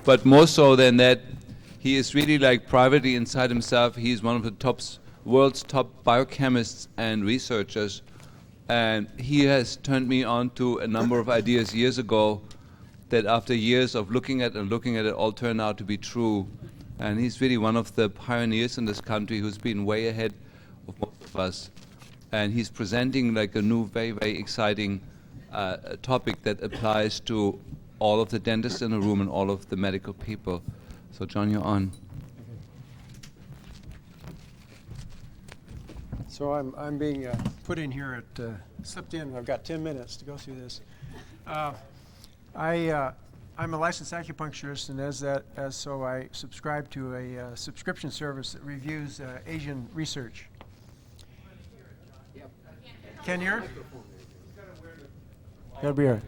But more so than that, he is really like privately inside himself. He's one of the world's top biochemists and researchers. And he has turned me on to a number of ideas years ago that after years of looking at it all turned out to be true. And he's really one of the pioneers in this country who's been way ahead of most of us. And he's presenting like a new, very, very exciting topic that applies to all of the dentists in the room and all of the medical people. So John, you're on. So I'm being put in here at slipped in. I've got 10 minutes to go through this. I'm a licensed acupuncturist, and as so I subscribe to a subscription service that reviews Asian research. Can you hear? Gotta be here.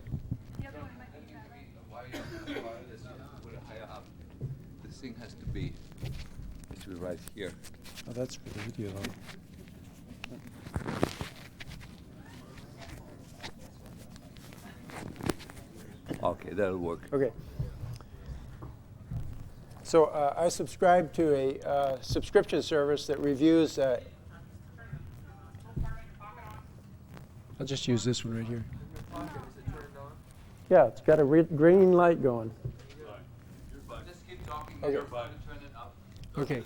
This thing has to be right here. Oh, that's for the video. Okay, that'll work. Okay. So I subscribe to a subscription service that reviews. I'll just use this one right here. Yeah, it's got a green light going. Just keep talking. Okay. You're fine. Turn it up. Okay.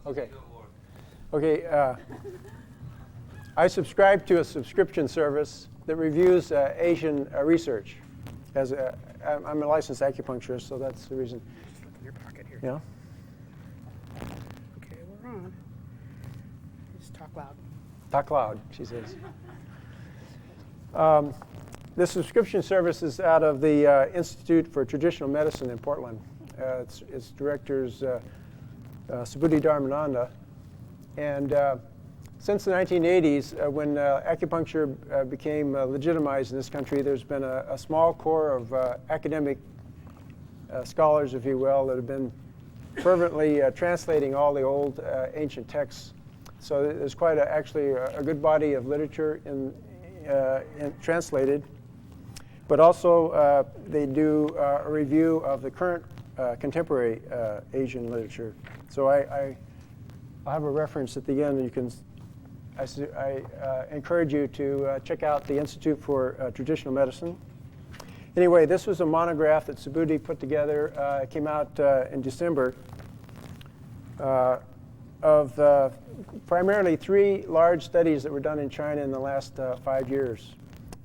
Okay. Okay. Okay. I subscribe to a subscription service that reviews Asian research. I'm a licensed acupuncturist, so that's the reason. In your pocket here. Yeah. Okay, we're on. Just talk loud. Talk loud, she says. This subscription service is out of the Institute for Traditional Medicine in Portland. Its director's Subhuti Dharmananda. And since the 1980s, when acupuncture became legitimized in this country, there's been a small core of academic scholars, if you will, that have been fervently translating all the old ancient texts. So there's quite actually a good body of literature in translated. But also they do a review of the current contemporary Asian literature. So I'll have a reference at the end. You can. I encourage you to check out the Institute for Traditional Medicine. Anyway, this was a monograph that Subhuti put together. It came out in December of primarily 3 large studies that were done in China in the last 5 years,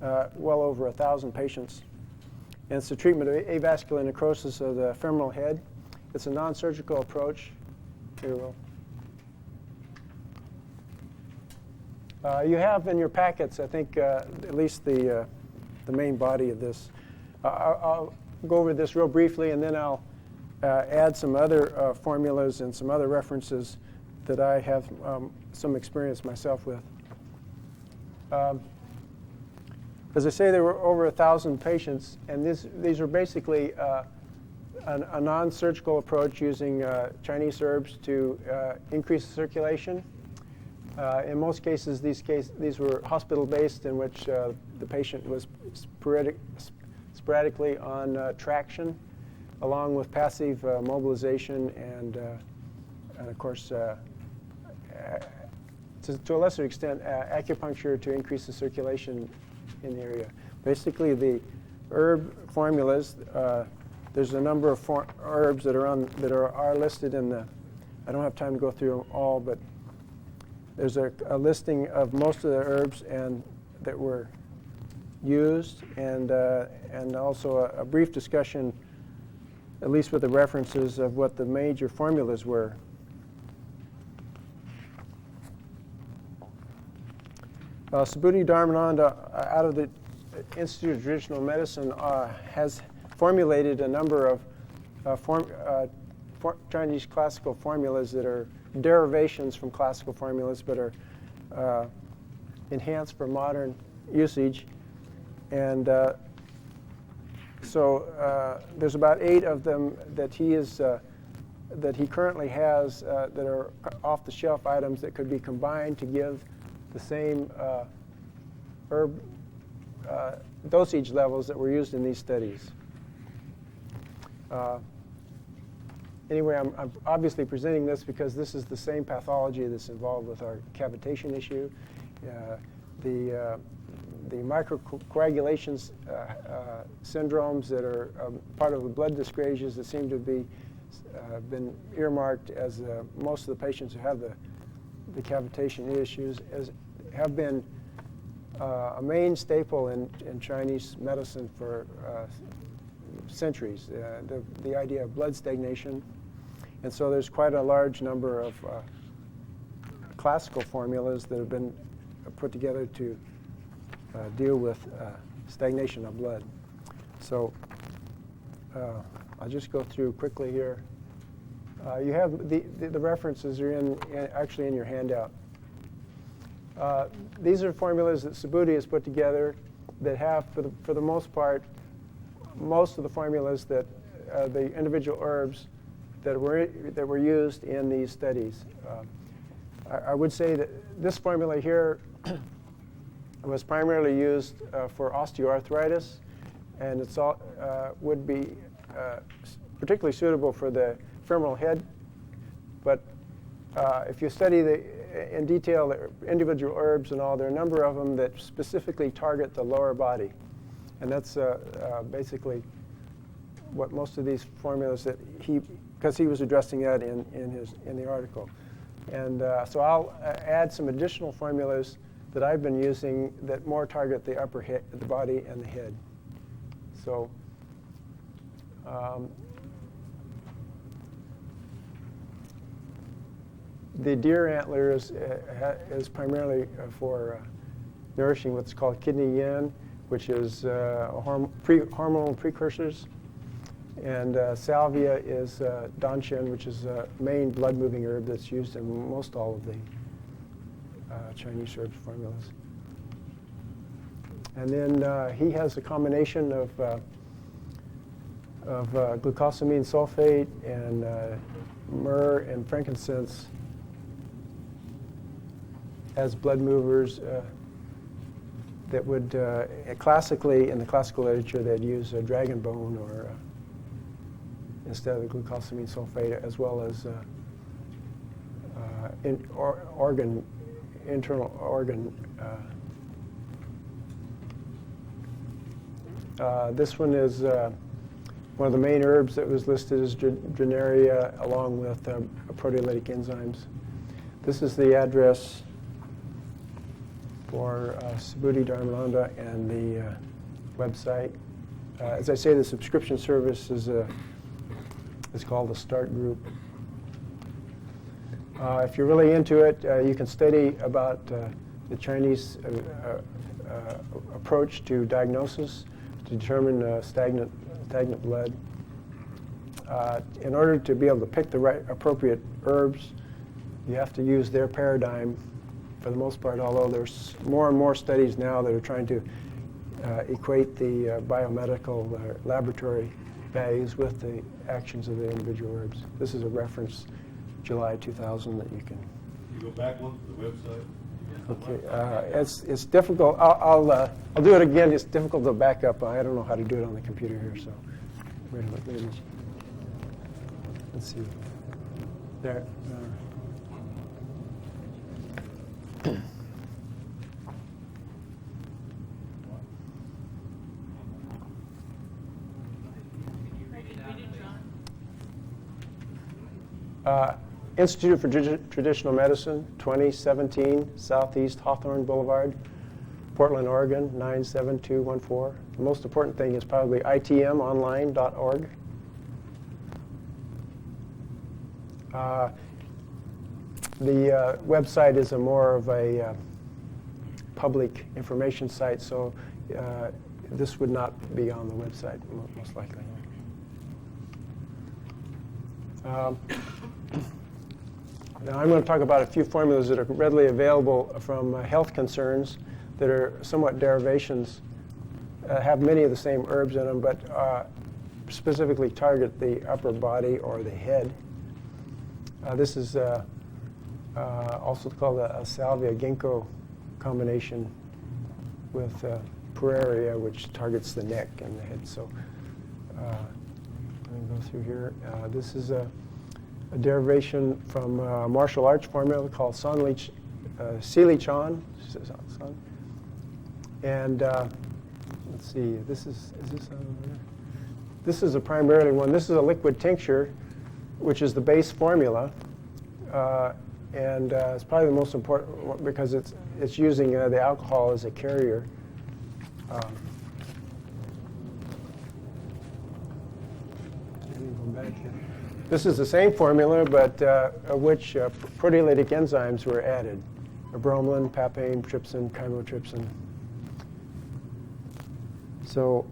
well over 1,000 patients. And it's the treatment of avascular necrosis of the femoral head. It's a non-surgical approach. Here, Will. You have in your packets, I think, at least the main body of this. I'll go over this real briefly, and then I'll add some other formulas and some other references that I have some experience myself with. As I say, there were over 1,000 patients, and these are basically a non-surgical approach using Chinese herbs to increase the circulation. In most cases, these were hospital-based, in which the patient was sporadically on traction, along with passive mobilization and of course, to a lesser extent, acupuncture to increase the circulation in the area. Basically, the herb formulas. There's a number of herbs that are listed in the. I don't have time to go through them all, but there's a listing of most of the herbs and that were used, and also a brief discussion, at least with the references of what the major formulas were. Subhuti Dharmananda, out of the Institute of Traditional Medicine, has formulated a number of Chinese classical formulas that are derivations from classical formulas, but are enhanced for modern usage. And so there's about 8 of them that he currently has that are off-the-shelf items that could be combined to give the same herb dosage levels that were used in these studies. anyway, I'm obviously presenting this because this is the same pathology that's involved with our cavitation issue. The microcoagulations syndromes that are part of the blood dyscrasias that seem to be been earmarked as most of the patients who have the cavitation issues have been a main staple in Chinese medicine for centuries. The idea of blood stagnation, and so there's quite a large number of classical formulas that have been put together to deal with stagnation of blood. So I'll just go through quickly here. You have the references are actually in your handout. These are formulas that Subhuti has put together that have, for the most part, most of the formulas that the individual herbs that were used in these studies. I would say that this formula here was primarily used for osteoarthritis, and it's would be particularly suitable for the femoral head. But if you study in detail the individual herbs and all, there are a number of them that specifically target the lower body, and that's basically what most of these formulas that because he was addressing that in the article. And so I'll add some additional formulas that I've been using that more target the upper head, the body, and the head. So the deer antler is primarily for nourishing what's called kidney yin, which is hormonal precursors. And salvia is danshen, which is a main blood-moving herb that's used in most all of the Chinese herbs formulas. And then he has a combination of glucosamine sulfate and myrrh and frankincense as blood movers that would classically, in the classical literature, they'd use dragon bone or instead of the glucosamine sulfate, as well as internal organ. This one is one of the main herbs that was listed as Drenaria, along with proteolytic enzymes. This is the address for Subhuti Dharmananda and the website. As I say, the subscription service is called the START group. If you're really into it, you can study about the Chinese approach to diagnosis to determine stagnant blood. In order to be able to pick the right appropriate herbs, you have to use their paradigm for the most part, although there's more and more studies now that are trying to equate the biomedical laboratory values with the actions of the individual herbs. This is a reference, July 2000, that you can. You go back one to the website. Okay, it's difficult. I'll do it again. It's difficult to back up. I don't know how to do it on the computer here. So wait a minute. Let's see. There. Institute for Traditional Medicine, 2017, Southeast Hawthorne Boulevard, Portland, Oregon, 97214. The most important thing is probably itmonline.org. The website is more of a public information site, so this would not be on the website, most likely. Now I'm going to talk about a few formulas that are readily available from health concerns that are somewhat derivations, have many of the same herbs in them, but specifically target the upper body or the head. This is also called a salvia ginkgo combination with Pueraria, which targets the neck and the head. So let me go through here. This is a derivation from a martial arts formula called Sili-Chan. And let's see, is this on there? This is a primarily one. This is a liquid tincture, which is the base formula. And it's probably the most important one because it's using the alcohol as a carrier. This is the same formula, but of which proteolytic enzymes were added: bromelain, papain, trypsin, chymotrypsin. So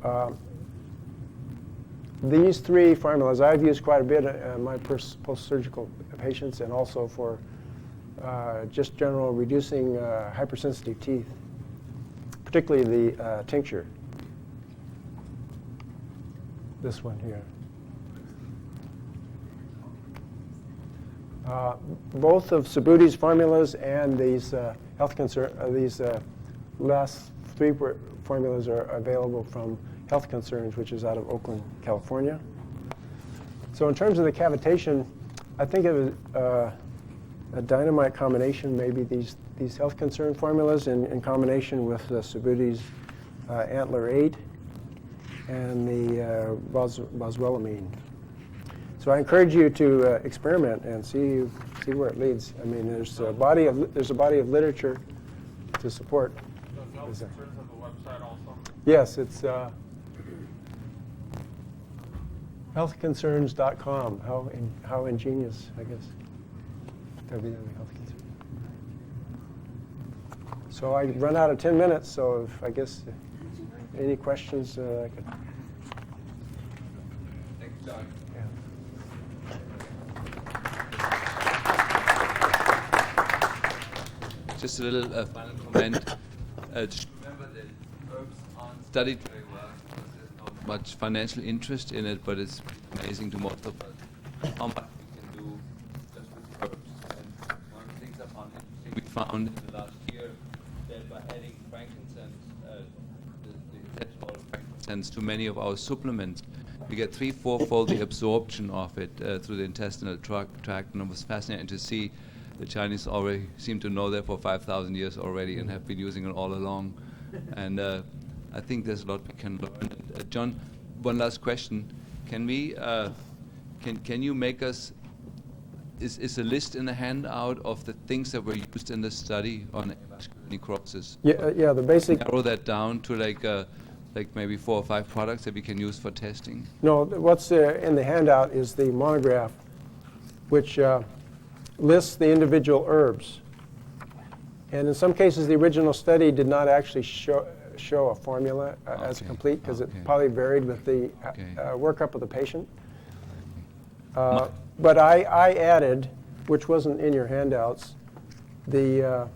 these three formulas I've used quite a bit in my post-surgical patients, and also for just general reducing hypersensitive teeth, particularly the tincture. This one here. Both of Subuti's formulas and these last three formulas are available from Health Concerns, which is out of Oakland, California. So in terms of the cavitation, I think of a dynamite combination, maybe these Health Concern formulas in combination with Subuti's Antler 8 and the boswellamine. So I encourage you to experiment and see where it leads. I mean, there's a body of literature to support. Those Health Concerns on the website also? Yes, it's healthconcerns.com. How ingenious, I guess. www.healthconcerns. So I run out of 10 minutes. So if I guess any questions, I could. Thanks, John. Just a little final comment. Just remember that herbs aren't studied very well because there's not much financial interest in it, but it's amazing to most of us how much we can do just with herbs. And one of the things I found interesting, we found in the last year that by adding frankincense, the essential oil of frankincense to many of our supplements, we get 3-4-fold the absorption of it through the intestinal tract, and it was fascinating to see. The Chinese already seem to know that for 5,000 years already and have been using it all along. And I think there's a lot we can learn. John, one last question. Can we, can you make us, is a list in the handout of the things that were used in the study on avascular necrosis? Yeah, the basic. Narrow that down to like maybe 4 or 5 products that we can use for testing? No, what's in the handout is the monograph, which lists the individual herbs. And in some cases, the original study did not actually show a formula as complete because it probably varied with the workup of the patient. But I added, which wasn't in your handouts, the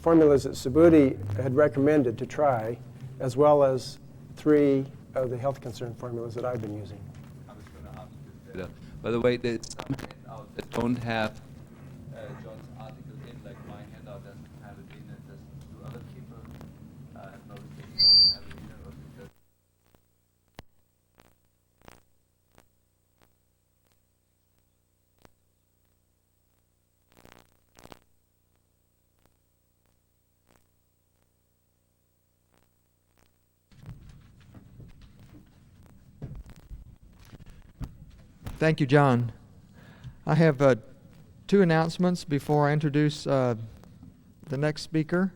formulas that Subudi had recommended to try, as well as 3 of the Health Concern formulas that I've been using. I was going to ask you later. By the way, there's some handouts that don't have John's article in, like my handout doesn't have it in it. Do other people have noticed that they don't have it in it, or because Thank you, John. I have 2 announcements before I introduce the next speaker.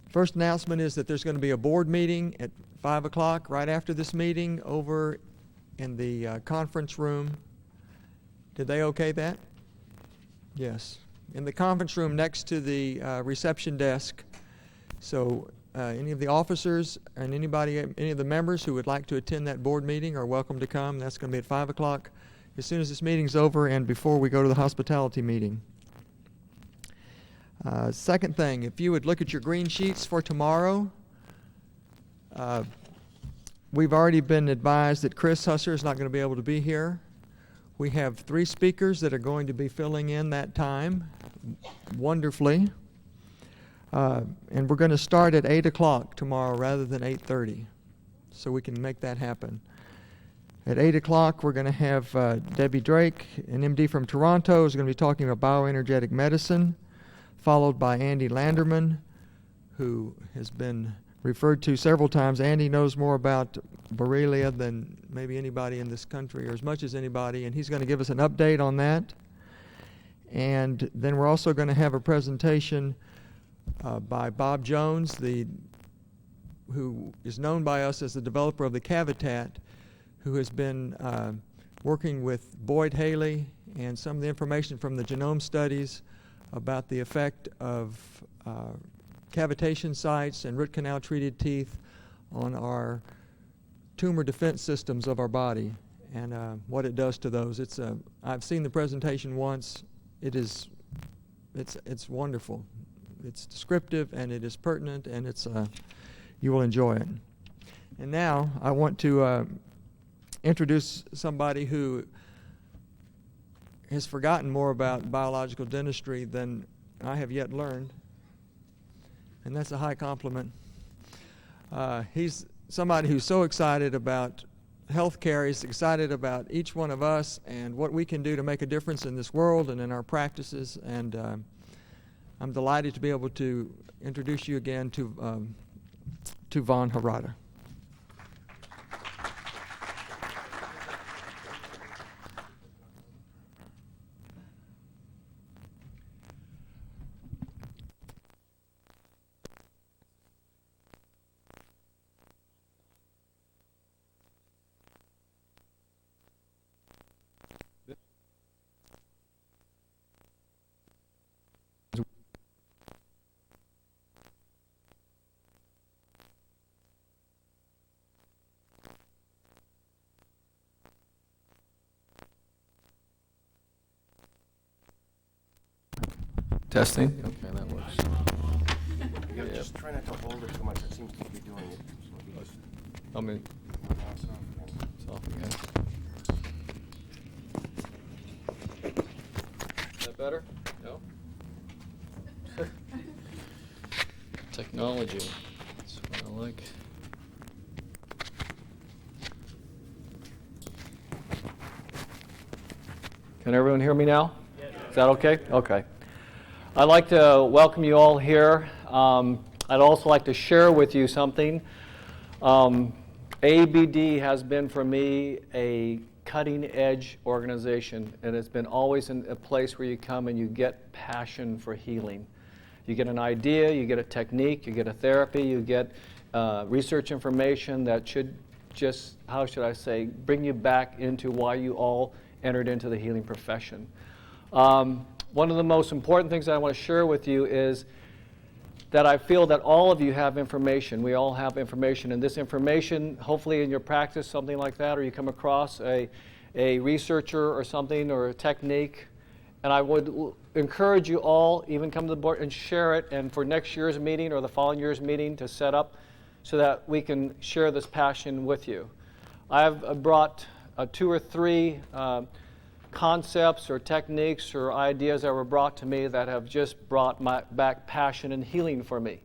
First announcement is that there's going to be a board meeting at 5 o'clock right after this meeting over in the conference room. Did they okay that? Yes. In the conference room next to the reception desk. So any of the officers and any of the members who would like to attend that board meeting are welcome to come. That's going to be at 5 o'clock as soon as this meeting's over and before we go to the hospitality meeting. Second thing, if you would look at your green sheets for tomorrow, we've already been advised that Chris Husser is not going to be able to be here. We have 3 speakers that are going to be filling in that time wonderfully. And we're going to start at 8 o'clock tomorrow rather than 8:30, so we can make that happen. At 8 o'clock, we're going to have Debbie Drake, an MD from Toronto, who's going to be talking about bioenergetic medicine, followed by Andy Landerman, who has been referred to several times. Andy knows more about Borrelia than maybe anybody in this country, or as much as anybody, and he's going to give us an update on that. And then we're also going to have a presentation by Bob Jones, who is known by us as the developer of the Cavitat, who has been working with Boyd Haley and some of the information from the genome studies about the effect of cavitation sites and root canal treated teeth on our tumor defense systems of our body and what it does to those. I've seen the presentation once. It's wonderful. It's descriptive and it is pertinent, and you will enjoy it. And now I want to introduce somebody who has forgotten more about biological dentistry than I have yet learned, and that's a high compliment. He's somebody who's so excited about healthcare. He's excited about each one of us and what we can do to make a difference in this world and in our practices, and I'm delighted to be able to introduce you again to Vaughan Harada. Testing? Okay, that works. Yeah, just try not to hold it too much. It seems to be doing it. So if you just I mean, it's off again. Is that better? No? Technology. That's what I like. Can everyone hear me now? Yes. Is that okay? Okay. I'd like to welcome you all here. I'd also like to share with you something. IABD has been for me a cutting-edge organization, and it's been always in a place where you come and you get passion for healing. You get an idea, you get a technique, you get a therapy, you get research information that should just, how should I say, bring you back into why you all entered into the healing profession. One of the most important things I want to share with you is that I feel that all of you have information. We all have information, and this information, hopefully in your practice, something like that, or you come across a researcher or something or a technique, and I would encourage you all, even come to the board and share it, and for next year's meeting or the following year's meeting to set up so that we can share this passion with you. I've brought 2 or 3 concepts or techniques or ideas that were brought to me that have just brought back passion and healing for me.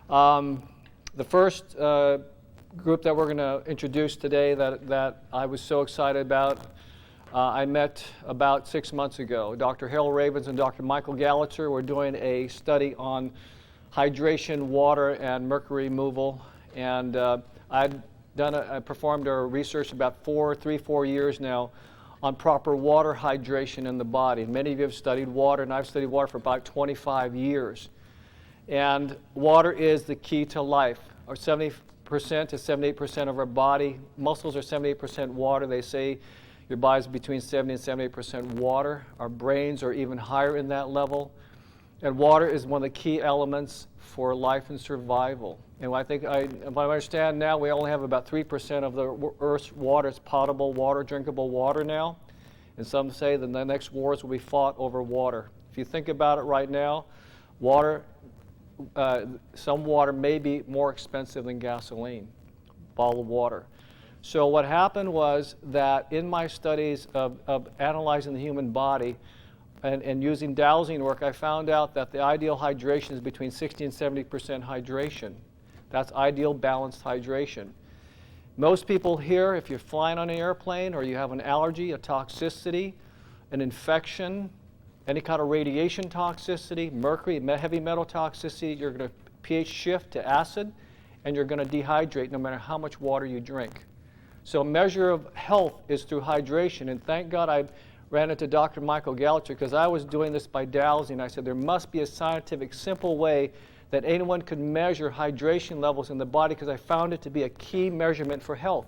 The first group that we're going to introduce today that I was so excited about, I met about 6 months ago. Dr. Harold Ravens and Dr. Michael Gallitzer were doing a study on hydration, water, and mercury removal, and I performed our research about 4 years now on proper water hydration in the body. And many of you have studied water, and I've studied water for about 25 years. And water is the key to life. Our 70% to 78% of our body, muscles are 78% water. They say your body's between 70 and 78% water. Our brains are even higher in that level. And water is one of the key elements for life and survival. And if I understand now, we only have about 3% of the Earth's water is potable water, drinkable water now. And some say that the next wars will be fought over water. If you think about it right now, some water may be more expensive than gasoline, bottled water. So what happened was that in my studies of analyzing the human body and using dowsing work, I found out that the ideal hydration is between 60 and 70% hydration. That's ideal balanced hydration. Most people here, if you're flying on an airplane or you have an allergy, a toxicity, an infection, any kind of radiation toxicity, mercury, heavy metal toxicity, you're going to pH shift to acid, and you're going to dehydrate no matter how much water you drink. So a measure of health is through hydration, and thank God I ran into Dr. Michael Gallagher because I was doing this by dowsing. I said there must be a scientific, simple way that anyone could measure hydration levels in the body because I found it to be a key measurement for health.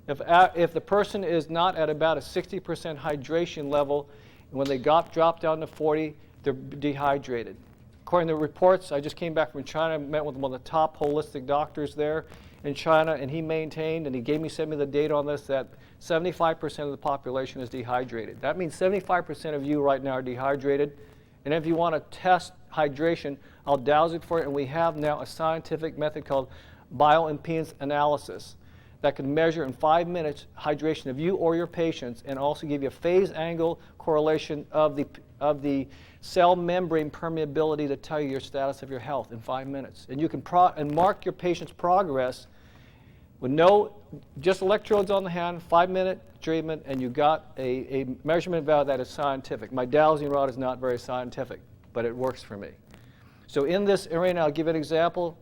If the person is not at about a 60% hydration level, when they drop down to 40, they're dehydrated. According to reports, I just came back from China, met with one of the top holistic doctors there in China, and he maintained, and he sent me the data on this, that 75% of the population is dehydrated. That means 75% of you right now are dehydrated. And if you want to test hydration, I'll douse it for you. And we have now a scientific method called bioimpedance analysis that can measure in 5 minutes hydration of you or your patients and also give you a phase angle correlation of the cell membrane permeability to tell you your status of your health in 5 minutes. And you can mark your patient's progress with just electrodes on the hand, 5-minute treatment, and you got a measurement value that is scientific. My dowsing rod is not very scientific, but it works for me. So in this arena, I'll give you an example.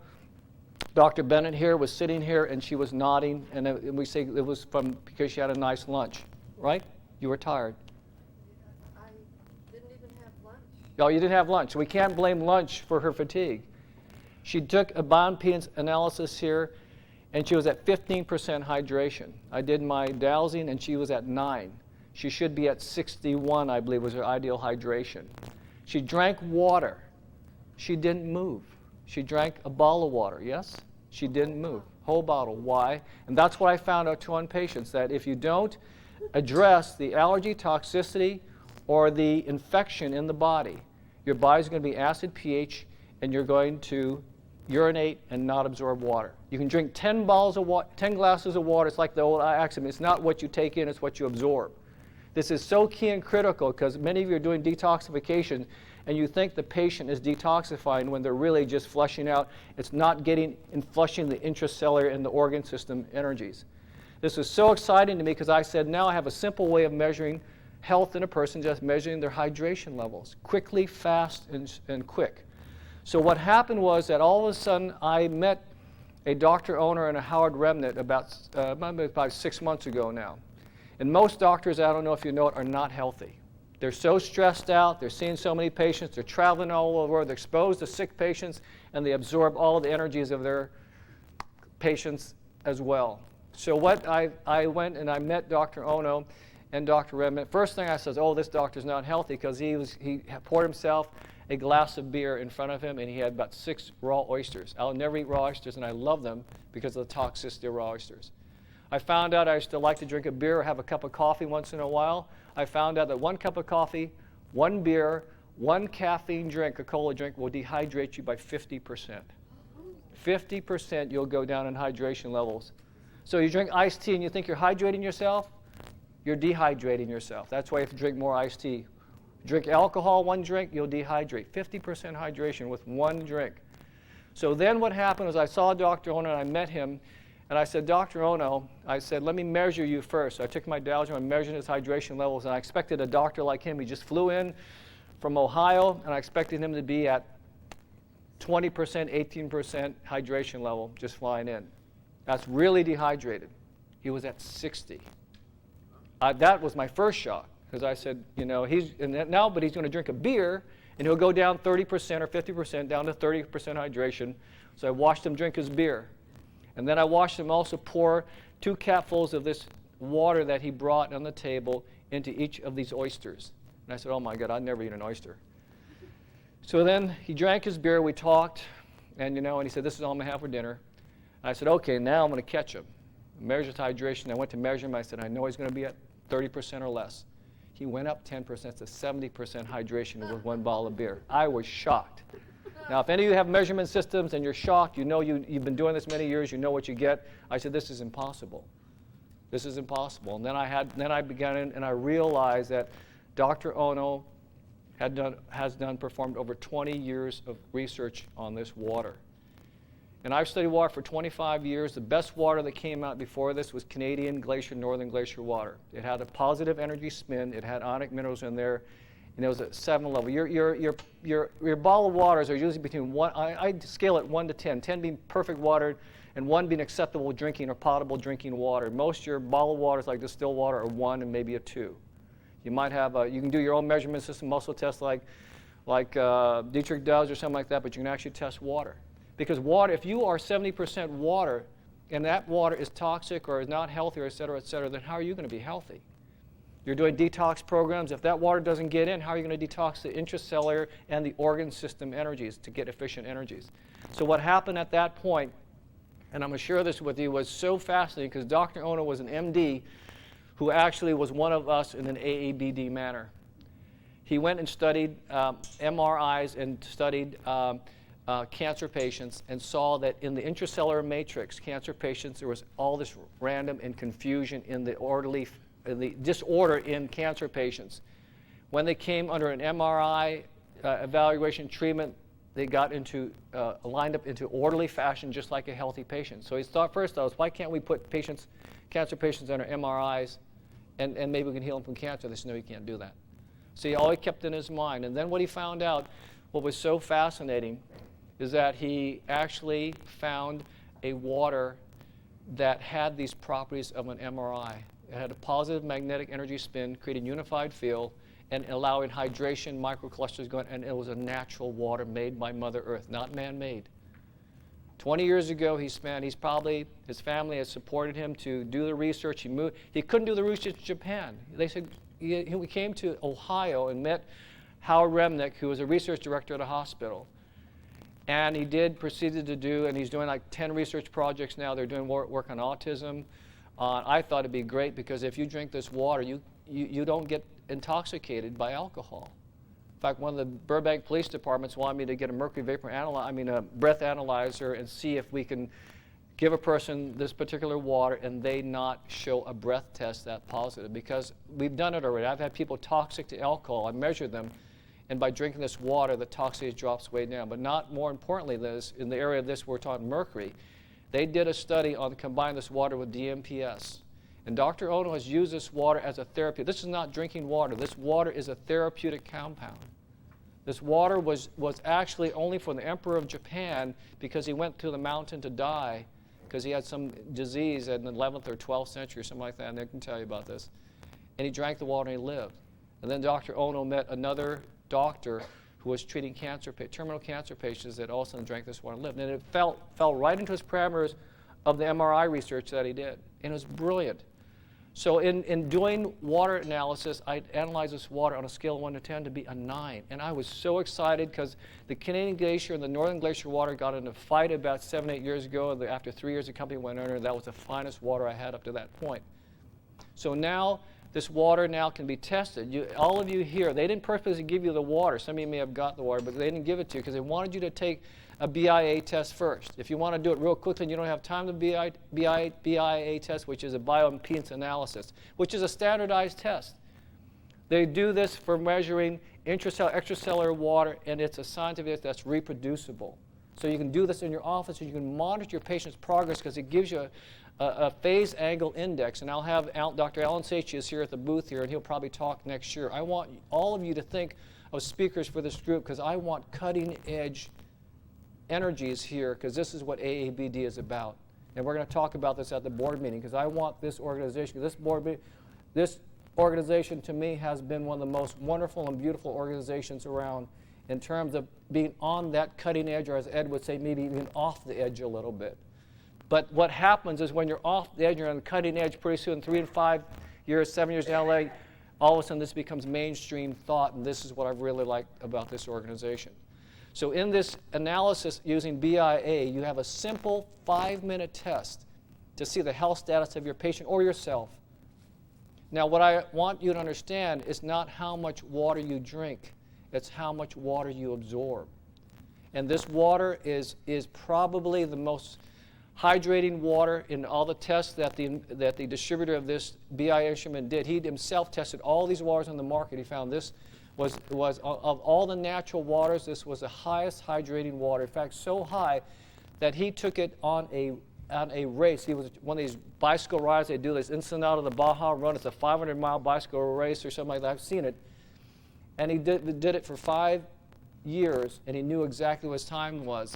Dr. Bennett here was sitting here, and she was nodding, and we say it was because she had a nice lunch, right? You were tired. I didn't even have lunch. Oh, you didn't have lunch. So we can't blame lunch for her fatigue. She took a bioimpedance analysis here, and she was at 15% hydration. I did my dowsing, and she was at 9. She should be at 61, I believe, was her ideal hydration. She drank water. She didn't move. She drank a bottle of water, yes? She didn't move. Whole bottle. Why? And that's what I found out too on patients, that if you don't address the allergy, toxicity, or the infection in the body, your body's going to be acid pH, and you're going to urinate and not absorb water. You can drink 10 glasses of water. It's like the old axiom. It's not what you take in, it's what you absorb. This is so key and critical because many of you are doing detoxification and you think the patient is detoxifying when they're really just flushing out. It's not getting and flushing the intracellular and the organ system energies. This was so exciting to me because I said, now I have a simple way of measuring health in a person, just measuring their hydration levels, quickly, fast, and quick. So what happened was that all of a sudden I met a Dr. Ohno and a Howard Reminick about 6 months ago now. And most doctors, I don't know if you know it, are not healthy. They're so stressed out, they're seeing so many patients, they're traveling all over the world, they're exposed to sick patients, and they absorb all the energies of their patients as well. So what I went and I met Dr. Ohno and Dr. Reminick. First thing I said, oh, this doctor's not healthy because he poured himself a glass of beer in front of him and he had about 6 raw oysters. I'll never eat raw oysters and I love them because of the toxicity of raw oysters. I found out I used to like to drink a beer or have a cup of coffee once in a while. I found out that 1 cup of coffee, 1 beer, 1 caffeine drink, a cola drink, will dehydrate you by 50%. 50% you'll go down in hydration levels. So you drink iced tea and you think you're hydrating yourself, you're dehydrating yourself. That's why you have to drink more iced tea. Drink alcohol, 1 drink, you'll dehydrate. 50% hydration with 1 drink. So then what happened was I saw Dr. Ohno and I met him. And I said, Dr. Ohno, I said, let me measure you first. So I took my dowser and measured his hydration levels. And I expected a doctor like him. He just flew in from Ohio, and I expected him to be at 20%, 18% hydration level, just flying in. That's really dehydrated. He was at 60. That was my first shock, because I said, you know, but he's going to drink a beer, and he'll go down 30% or 50%, down to 30% hydration. So I watched him drink his beer. And then I watched him also pour 2 capfuls of this water that he brought on the table into each of these oysters. And I said, oh my God, I'd never eat an oyster. So then he drank his beer, we talked, and he said, this is all I'm going to have for dinner. And I said, okay, now I'm going to catch him. Measured hydration. I went to measure him. I said, I know he's going to be at 30% or less. He went up 10% to 70% hydration with 1 bottle of beer. I was shocked. Now, if any of you have measurement systems and you're shocked, you know you've been doing this many years, you know what you get. I said, this is impossible. This is impossible. And then I began and I realized that Dr. Ohno performed over 20 years of research on this water. And I've studied water for 25 years. The best water that came out before this was Canadian Glacier, Northern Glacier water. It had a positive energy spin. It had ionic minerals in there. And it was at 7 level. Your bottle of waters are usually between 1, I scale it 1 to 10, 10 being perfect water and 1 being acceptable drinking or potable drinking water. Most of your bottled waters like distilled water are 1 and maybe a 2. You might have you can do your own measurement system, muscle test like Dietrich does or something like that, but you can actually test water. Because water, if you are 70% water and that water is toxic or is not healthy, or et cetera, then how are you going to be healthy? You're doing detox programs. If that water doesn't get in, how are you going to detox the intracellular and the organ system energies to get efficient energies? So what happened at that point, and I'm going to share this with you, was so fascinating because Dr. Ohno was an MD who actually was one of us in an AABD manner. He went and studied MRIs and studied cancer patients and saw that in the intracellular matrix, cancer patients, there was all this random and confusion in the disorder in cancer patients. When they came under an MRI evaluation treatment, they got into lined up into orderly fashion just like a healthy patient. So he thought first, why can't we put cancer patients under MRIs and maybe we can heal them from cancer? They said, no, you can't do that. So he always kept in his mind. And then what he found out, what was so fascinating, is that he actually found a water that had these properties of an MRI. It had a positive magnetic energy spin, creating unified field, and allowing hydration, microclusters going, and it was a natural water made by Mother Earth, not man-made. 20 years ago, his family has supported him to do the research. He couldn't do the research in Japan. They said, he came to Ohio and met Howard Reminick, who was a research director at a hospital. And he proceeded to do, and he's doing like 10 research projects now. They're doing work on autism. I thought it'd be great because if you drink this water, you don't get intoxicated by alcohol. In fact, one of the Burbank Police Departments wanted me to get a mercury vapor a breath analyzer and see if we can give a person this particular water and they not show a breath test that positive, because we've done it already. I've had people toxic to alcohol. I measured them, and by drinking this water, the toxicity drops way down. But not more importantly, in the area of this, we're talking mercury. They did a study on combining this water with DMPS. And Dr. Ohno has used this water as a therapy. This is not drinking water. This water is a therapeutic compound. This water was actually only for the Emperor of Japan because he went to the mountain to die because he had some disease in the 11th or 12th century or something like that, and they can tell you about this. And he drank the water and he lived. And then Dr. Ohno met another doctor who was treating terminal cancer patients that also drank this water and lived. And it fell right into his parameters of the MRI research that he did. And it was brilliant. So in doing water analysis, I analyzed this water on a scale of 1 to 10 to be a 9. And I was so excited because the Canadian Glacier and the Northern Glacier water got in a fight about 7, 8 years ago. And after 3 years, the company went under, and that was the finest water I had up to that point. So now, this water now can be tested. All of you here, they didn't purposely give you the water. Some of you may have got the water, but they didn't give it to you because they wanted you to take a BIA test first. If you want to do it real quickly and you don't have time to BIA test, which is a bioimpedance analysis, which is a standardized test. They do this for measuring intracellular, extracellular water, and it's a scientific test that's reproducible. So you can do this in your office, and you can monitor your patient's progress because it gives you a phase angle index. And I'll have Dr. Alan Sachs here at the booth here, and he'll probably talk next year. I want all of you to think of speakers for this group because I want cutting-edge energies here because this is what AABD is about. And we're going to talk about this at the board meeting because I want this organization, this organization to me has been one of the most wonderful and beautiful organizations around in terms of being on that cutting edge, or as Ed would say, maybe even off the edge a little bit. But what happens is when you're off the edge, you're on the cutting edge, pretty soon, 3 and 5 years, 7 years down the line, all of a sudden this becomes mainstream thought, and this is what I really like about this organization. So in this analysis using BIA, you have a simple 5-minute test to see the health status of your patient or yourself. Now, what I want you to understand is not how much water you drink, it's how much water you absorb. And this water is probably the most hydrating water in all the tests that the distributor of this BI instrument did. He himself tested all these waters on the market. He found this was of all the natural waters, this was the highest hydrating water. In fact, so high that he took it on a race. He was one of these bicycle rides. They do this Ensenada the Baja run. It's a 500-mile bicycle race or something like that. I've seen it. And he did it for 5 years, and he knew exactly what his time was.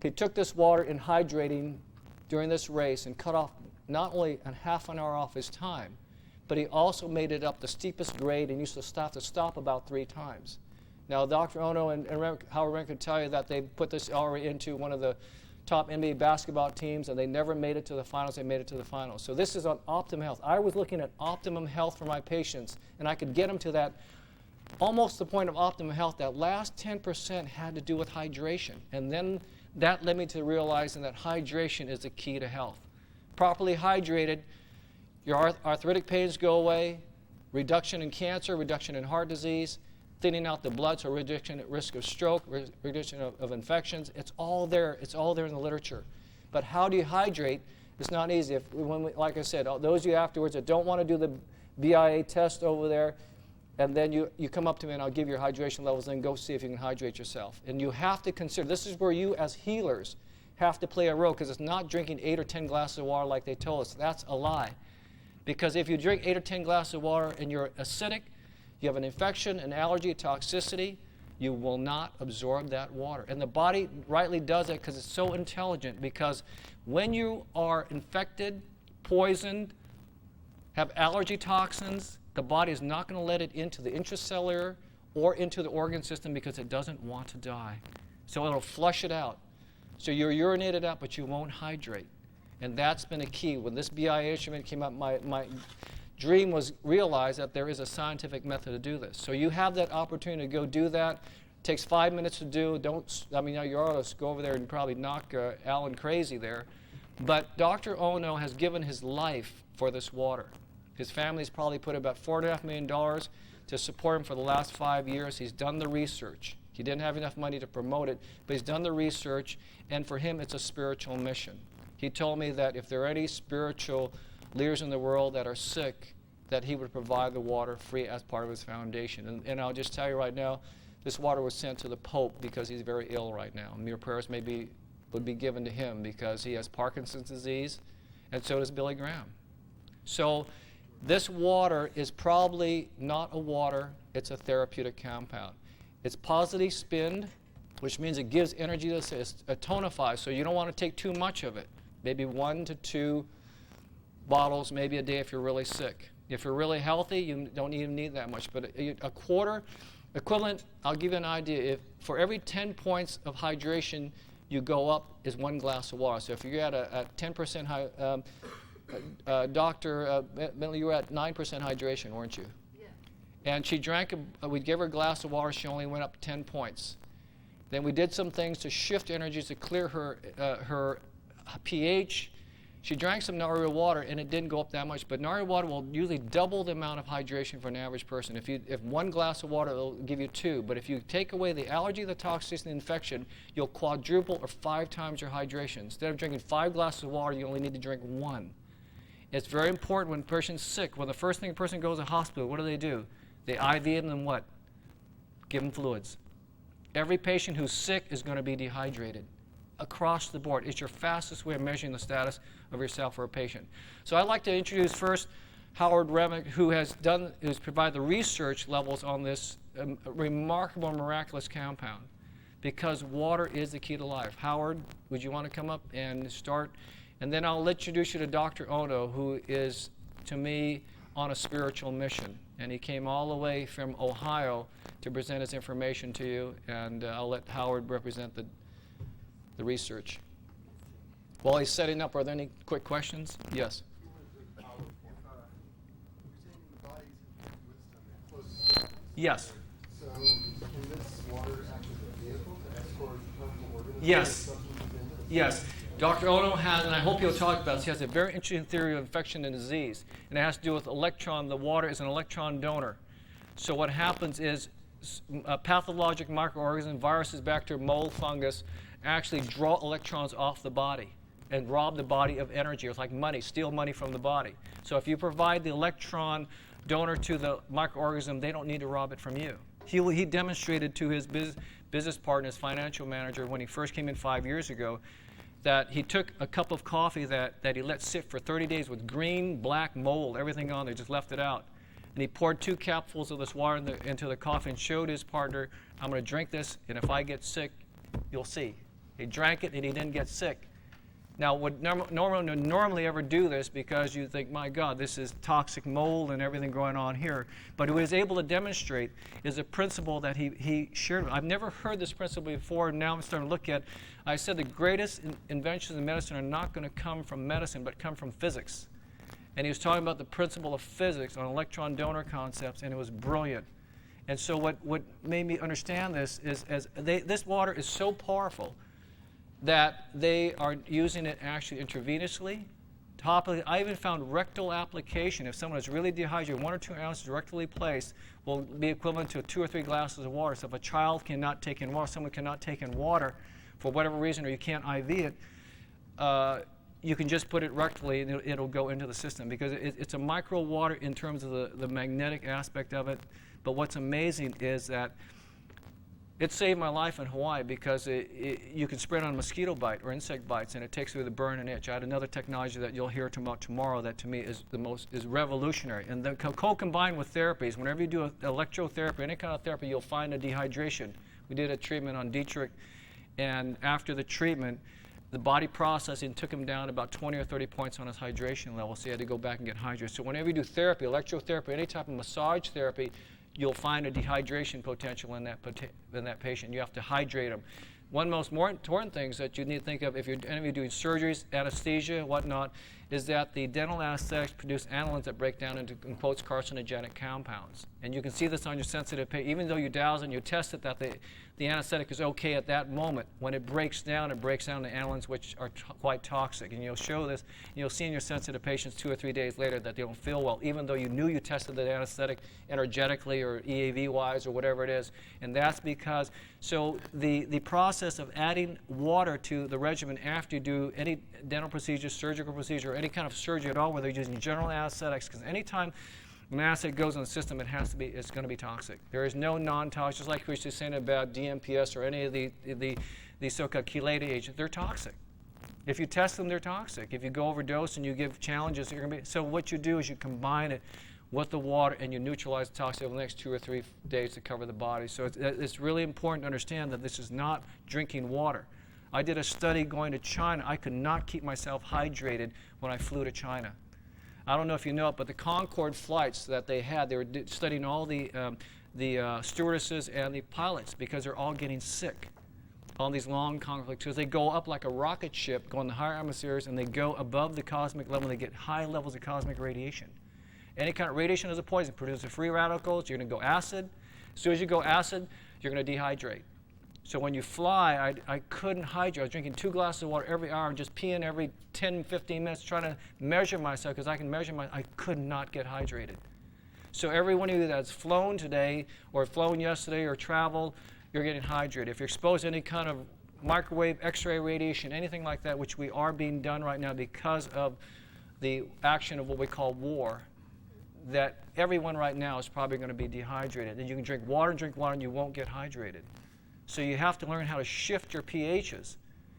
He took this water in hydrating during this race and cut off not only a half an hour off his time, but he also made it up the steepest grade and used to stop about 3 times. Now, Dr. Ohno and Howard Reminick could tell you that they put this already into one of the top NBA basketball teams, and they never made it to the finals. They made it to the finals. So this is on optimum health. I was looking at optimum health for my patients, and I could get them to that almost the point of optimum health. That last 10% had to do with hydration, and then that led me to realizing that hydration is the key to health. Properly hydrated, your arthritic pains go away, reduction in cancer, reduction in heart disease, thinning out the blood, so reduction at risk of stroke, reduction of infections. It's all there. It's all there in the literature. But how do you hydrate? It's not easy. Like I said, those of you afterwards that don't want to do the BIA test over there, and then you come up to me and I'll give you your hydration levels, and go see if you can hydrate yourself. And you have to consider, this is where you as healers have to play a role, because it's not drinking 8 or 10 glasses of water like they told us. That's a lie. Because if you drink 8 or 10 glasses of water and you're acidic, you have an infection, an allergy, a toxicity, you will not absorb that water. And the body rightly does it because it's so intelligent, because when you are infected, poisoned, have allergy toxins, the body is not going to let it into the intracellular or into the organ system because it doesn't want to die. So it'll flush it out. So you're urinated out, but you won't hydrate. And that's been a key. When this BIA instrument came out, my dream was realize that there is a scientific method to do this. So you have that opportunity to go do that. It takes 5 minutes to do. You ought to go over there and probably knock Alan crazy there. But Dr. Ohno has given his life for this water. His family's probably put about $4.5 million to support him for the last 5 years. He's done the research. He didn't have enough money to promote it, but he's done the research, and for him it's a spiritual mission. He told me that if there are any spiritual leaders in the world that are sick, that he would provide the water free as part of his foundation. And I'll just tell you right now, this water was sent to the Pope because he's very ill right now. And your prayers would be given to him because he has Parkinson's disease, and so does Billy Graham. So this water is probably not a water, it's a therapeutic compound. It's positively spinned, which means it gives energy to it tonifies, so you don't want to take too much of it. Maybe 1 to 2 bottles, maybe a day if you're really sick. If you're really healthy, you don't even need that much. But a quarter equivalent, I'll give you an idea. If for every 10 points of hydration you go up is 1 glass of water. So if you're at a 10% high, Dr. Bentley, you were at 9% hydration, weren't you? Yeah. And she drank, we'd give her a glass of water, she only went up 10 points. Then we did some things to shift energies to clear her pH. She drank some Naru water, and it didn't go up that much. But Naru water will usually double the amount of hydration for an average person. If 1 glass of water, it'll give you 2. But if you take away the allergy, the toxicity, and the infection, you'll quadruple or 5 times your hydration. Instead of drinking 5 glasses of water, you only need to drink 1. It's very important when a person's sick. When the first thing a person goes to the hospital, what do? They IV them what? Give them fluids. Every patient who's sick is going to be dehydrated. Across the board. It's your fastest way of measuring the status of yourself or a patient. So I'd like to introduce first Howard Reminick, who's provided the research levels on this remarkable, miraculous compound, because water is the key to life. Howard, would you want to come up and start? And then I'll introduce you to Dr. Ohno, who is, to me, on a spiritual mission. And he came all the way from Ohio to present his information to you, and I'll let Howard represent the research. While he's setting up, are there any quick questions? Yes. Yes. So can this water act as a vehicle to escort harmful organisms? Yes. Yes. Dr. Ohno has, and I hope he'll talk about this, he has a very interesting theory of infection and disease, and it has to do with electron. The water is an electron donor. So what happens is pathologic microorganisms, viruses, bacteria, mold, fungus, actually draw electrons off the body and rob the body of energy. It's like money, steal money from the body. So if you provide the electron donor to the microorganism, they don't need to rob it from you. He demonstrated to his business partner, his financial manager, when he first came in 5 years ago, that he took a cup of coffee that he let sit for 30 days with green, black mold, everything on there, just left it out. And he poured 2 capfuls of this water into the coffee and showed his partner, I'm going to drink this, and if I get sick, you'll see. He drank it, and he didn't get sick. Now, would normally ever do this because you think, my God, this is toxic mold and everything going on here. But what he was able to demonstrate is a principle that he shared. I've never heard this principle before, and now I'm starting to look at. I said the greatest inventions in medicine are not going to come from medicine, but come from physics. And he was talking about the principle of physics on electron donor concepts, and it was brilliant. And so what made me understand this is this water is so powerful that they are using it actually intravenously. Topically, I even found rectal application. If someone is really dehydrated, 1 or 2 ounces rectally placed will be equivalent to 2 or 3 glasses of water. So if a child cannot take in water, someone cannot take in water for whatever reason, or you can't IV it, you can just put it rectally and it'll go into the system because it's a micro water in terms of the magnetic aspect of it. But what's amazing is that it saved my life in Hawaii because you can spray it on a mosquito bite or insect bites, and it takes away the burn and itch. I had another technology that you'll hear about tomorrow that to me is revolutionary. And the co-combined with therapies, whenever you do electrotherapy, any kind of therapy, you'll find a dehydration. We did a treatment on Dietrich, and after the treatment, the body processing took him down about 20 or 30 points on his hydration level, so he had to go back and get hydrated. So whenever you do therapy, electrotherapy, any type of massage therapy, you'll find a dehydration potential in that patient. You have to hydrate them. One most more important things that you need to think of if you're doing surgeries, anesthesia, whatnot, is that the dental anesthetics produce anilins that break down into, in quotes, carcinogenic compounds. And you can see this on your sensitive patient. Even though you douse and you test it that the anesthetic is okay at that moment, when it breaks down the anilins which are quite toxic. And you'll show this, and you'll see in your sensitive patients 2 or 3 days later that they don't feel well, even though you knew you tested the anesthetic energetically or EAV-wise or whatever it is. And that's because, so the process of adding water to the regimen after you do any dental procedure, surgical procedure, or any kind of surgery at all, whether you're using general anesthetics, because anytime an anesthetic goes in the system, it's going to be toxic. There is no non-toxic, just like we were saying about DMPS or any of the so-called chelated agents, they're toxic. If you test them, they're toxic. If you go overdose and you give challenges, you're going to be. So what you do is you combine it with the water and you neutralize the toxin over the next 2 or 3 days to cover the body. So it's really important to understand that this is not drinking water. I did a study going to China. I could not keep myself hydrated when I flew to China. I don't know if you know it, but the Concorde flights that they had, they were studying all the stewardesses and the pilots because they're all getting sick on these long Concorde flights. Because they go up like a rocket ship, go in the higher atmospheres, and they go above the cosmic level, and they get high levels of cosmic radiation. Any kind of radiation is a poison. It produces free radicals. You're going to go acid. As soon as you go acid, you're going to dehydrate. So when you fly, I couldn't hydrate. I was drinking 2 glasses of water every hour and just peeing every 10, 15 minutes trying to measure myself because I can measure I could not get hydrated. So every one of you that's flown today or flown yesterday or traveled, you're getting hydrated. If you're exposed to any kind of microwave, X-ray radiation, anything like that, which we are being done right now because of the action of what we call war, that everyone right now is probably going to be dehydrated. And you can drink water and you won't get hydrated. So you have to learn how to shift your pHs.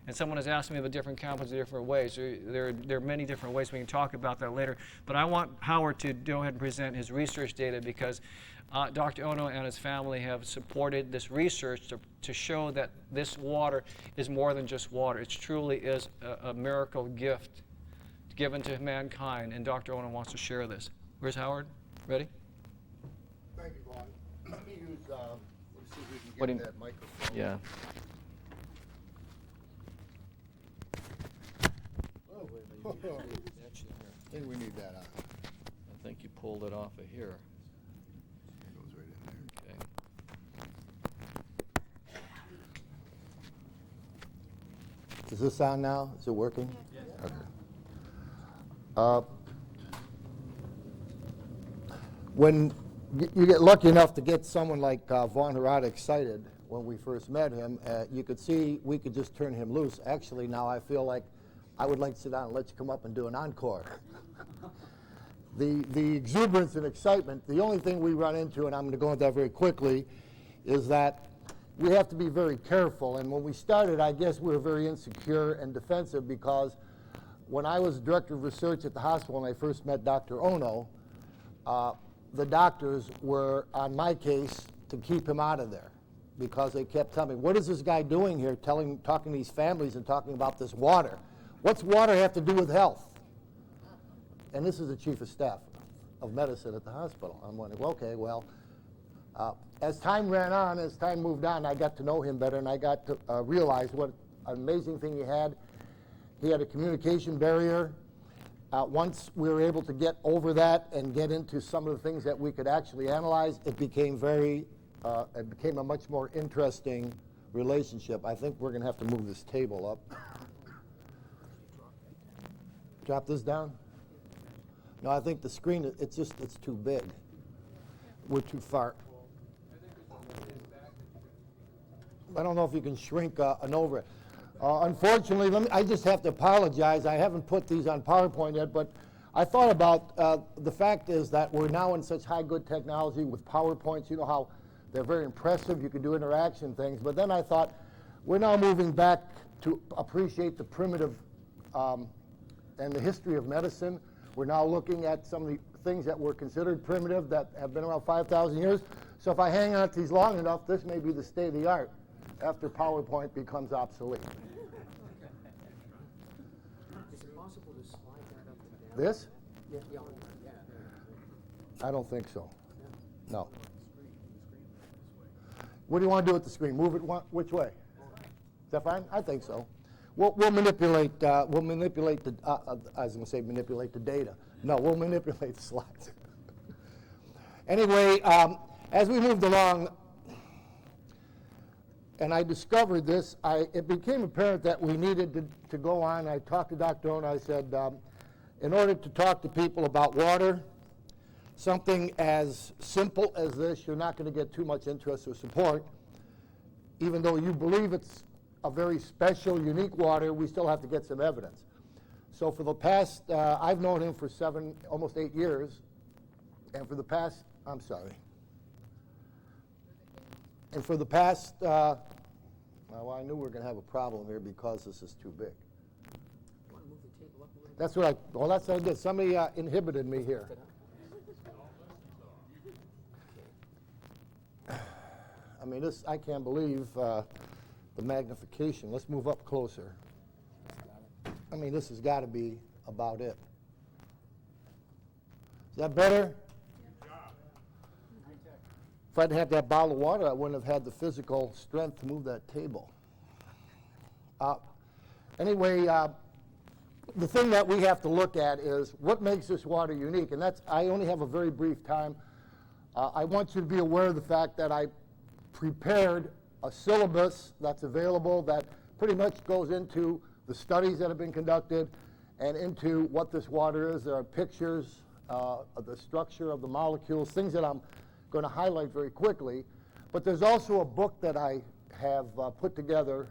And someone has asked me about different compounds in different ways. There are many different ways. We can talk about that later. But I want Howard to go ahead and present his research data because Dr. Ohno and his family have supported this research to show that this water is more than just water. It truly is a miracle gift given to mankind. And Dr. Ohno wants to share this. Where's Howard? Ready? Thank you, Vaughan. Let me use, let's see if we What can do get you- that microphone. Yeah. I think we need that on. I think you pulled it off of here. It goes right in there. Okay. Is this on now? Is it working? Yes. Okay. When you get lucky enough to get someone like Vaughan Harada excited when we first met him, you could see we could just turn him loose. Actually, now I feel like I would like to sit down and let you come up and do an encore. The exuberance and excitement, the only thing we run into, and I'm going to go into that very quickly, is that we have to be very careful. And when we started, I guess we were very insecure and defensive because when I was director of research at the hospital and I first met Dr. Ohno, the doctors were on my case to keep him out of there because they kept telling me, what is this guy doing here, talking to these families and talking about this water? What's water have to do with health? And this is the chief of staff of medicine at the hospital. I'm wondering, well, okay, well, as time ran on, as time moved on, I got to know him better, and I got to realize what an amazing thing he had. He had a communication barrier. Once we were able to get over that and get into some of the things that we could actually analyze, it became a much more interesting relationship. I think we're going to have to move this table up. Drop this down? No, I think the screen, it's too big. We're too far. I don't know if you can shrink an over it. Unfortunately, I just have to apologize. I haven't put these on PowerPoint yet, but I thought about the fact is that we're now in such high good technology with PowerPoints. You know how they're very impressive. You can do interaction things. But then I thought we're now moving back to appreciate the primitive and the history of medicine. We're now looking at some of the things that were considered primitive that have been around 5,000 years. So if I hang on to these long enough, this may be the state of the art after PowerPoint becomes obsolete. Is it possible to slide that up and down? This? Yeah. I don't think so. No. What do you want to do with the screen? Move it which way? Is that fine? I think so. We'll manipulate. We'll manipulate the. I was going to say manipulate the data. No, we'll manipulate the slides. Anyway, as we moved along, and I discovered this, it became apparent that we needed to go on. I talked to Dr. Ohno. I said, in order to talk to people about water, something as simple as this, you're not going to get too much interest or support. Even though you believe it's a very special, unique water, we still have to get some evidence. So for the past, I've known him for almost 8 years, and for the past, well, I knew we were going to have a problem here because this is too big. Want to move the table up a little bit? That's what that's what I did. Somebody inhibited me here. I mean, I can't believe the magnification. Let's move up closer. I mean, this has got to be about it. Is that better? If I didn't have that bottle of water, I wouldn't have had the physical strength to move that table. Anyway, the thing that we have to look at is what makes this water unique, and I only have a very brief time. I want you to be aware of the fact that I prepared a syllabus that's available that pretty much goes into the studies that have been conducted and into what this water is. There are pictures of the structure of the molecules, things that I'm going to highlight very quickly. But there's also a book that I have put together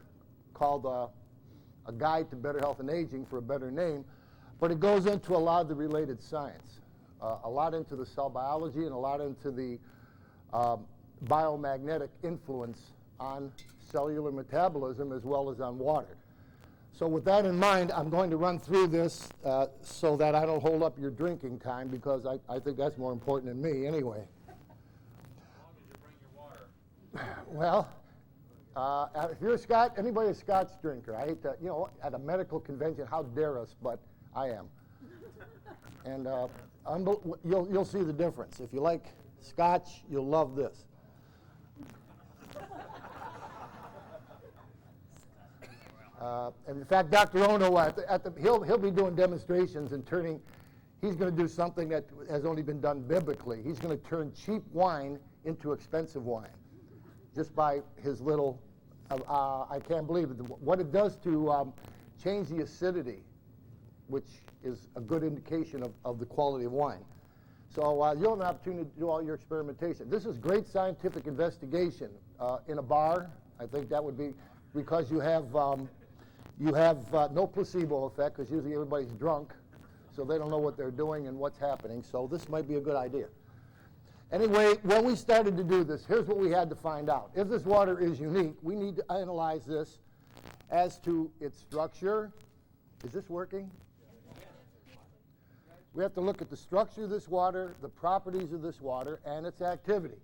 called A Guide to Better Health and Aging, for a better name. But it goes into a lot of the related science, a lot into the cell biology and a lot into the biomagnetic influence on cellular metabolism as well as on water. So with that in mind, I'm going to run through this so that I don't hold up your drinking time, because I think that's more important than me anyway. Well, if you're a Scotch, anybody a Scotch drinker, I hate to, at a medical convention, how dare us, but I am. And you'll see the difference. If you like Scotch, you'll love this. And in fact, Dr. Ohno, he'll be doing demonstrations and he's going to do something that has only been done biblically. He's going to turn cheap wine into expensive wine, just by his little, I can't believe it, what it does to change the acidity, which is a good indication of the quality of wine. So you'll have an opportunity to do all your experimentation. This is great scientific investigation in a bar. I think that would be, because you have no placebo effect, because usually everybody's drunk, so they don't know what they're doing and what's happening. So this might be a good idea. Anyway, when we started to do this, here's what we had to find out. If this water is unique, we need to analyze this as to its structure. Is this working? We have to look at the structure of this water, the properties of this water, and its activity.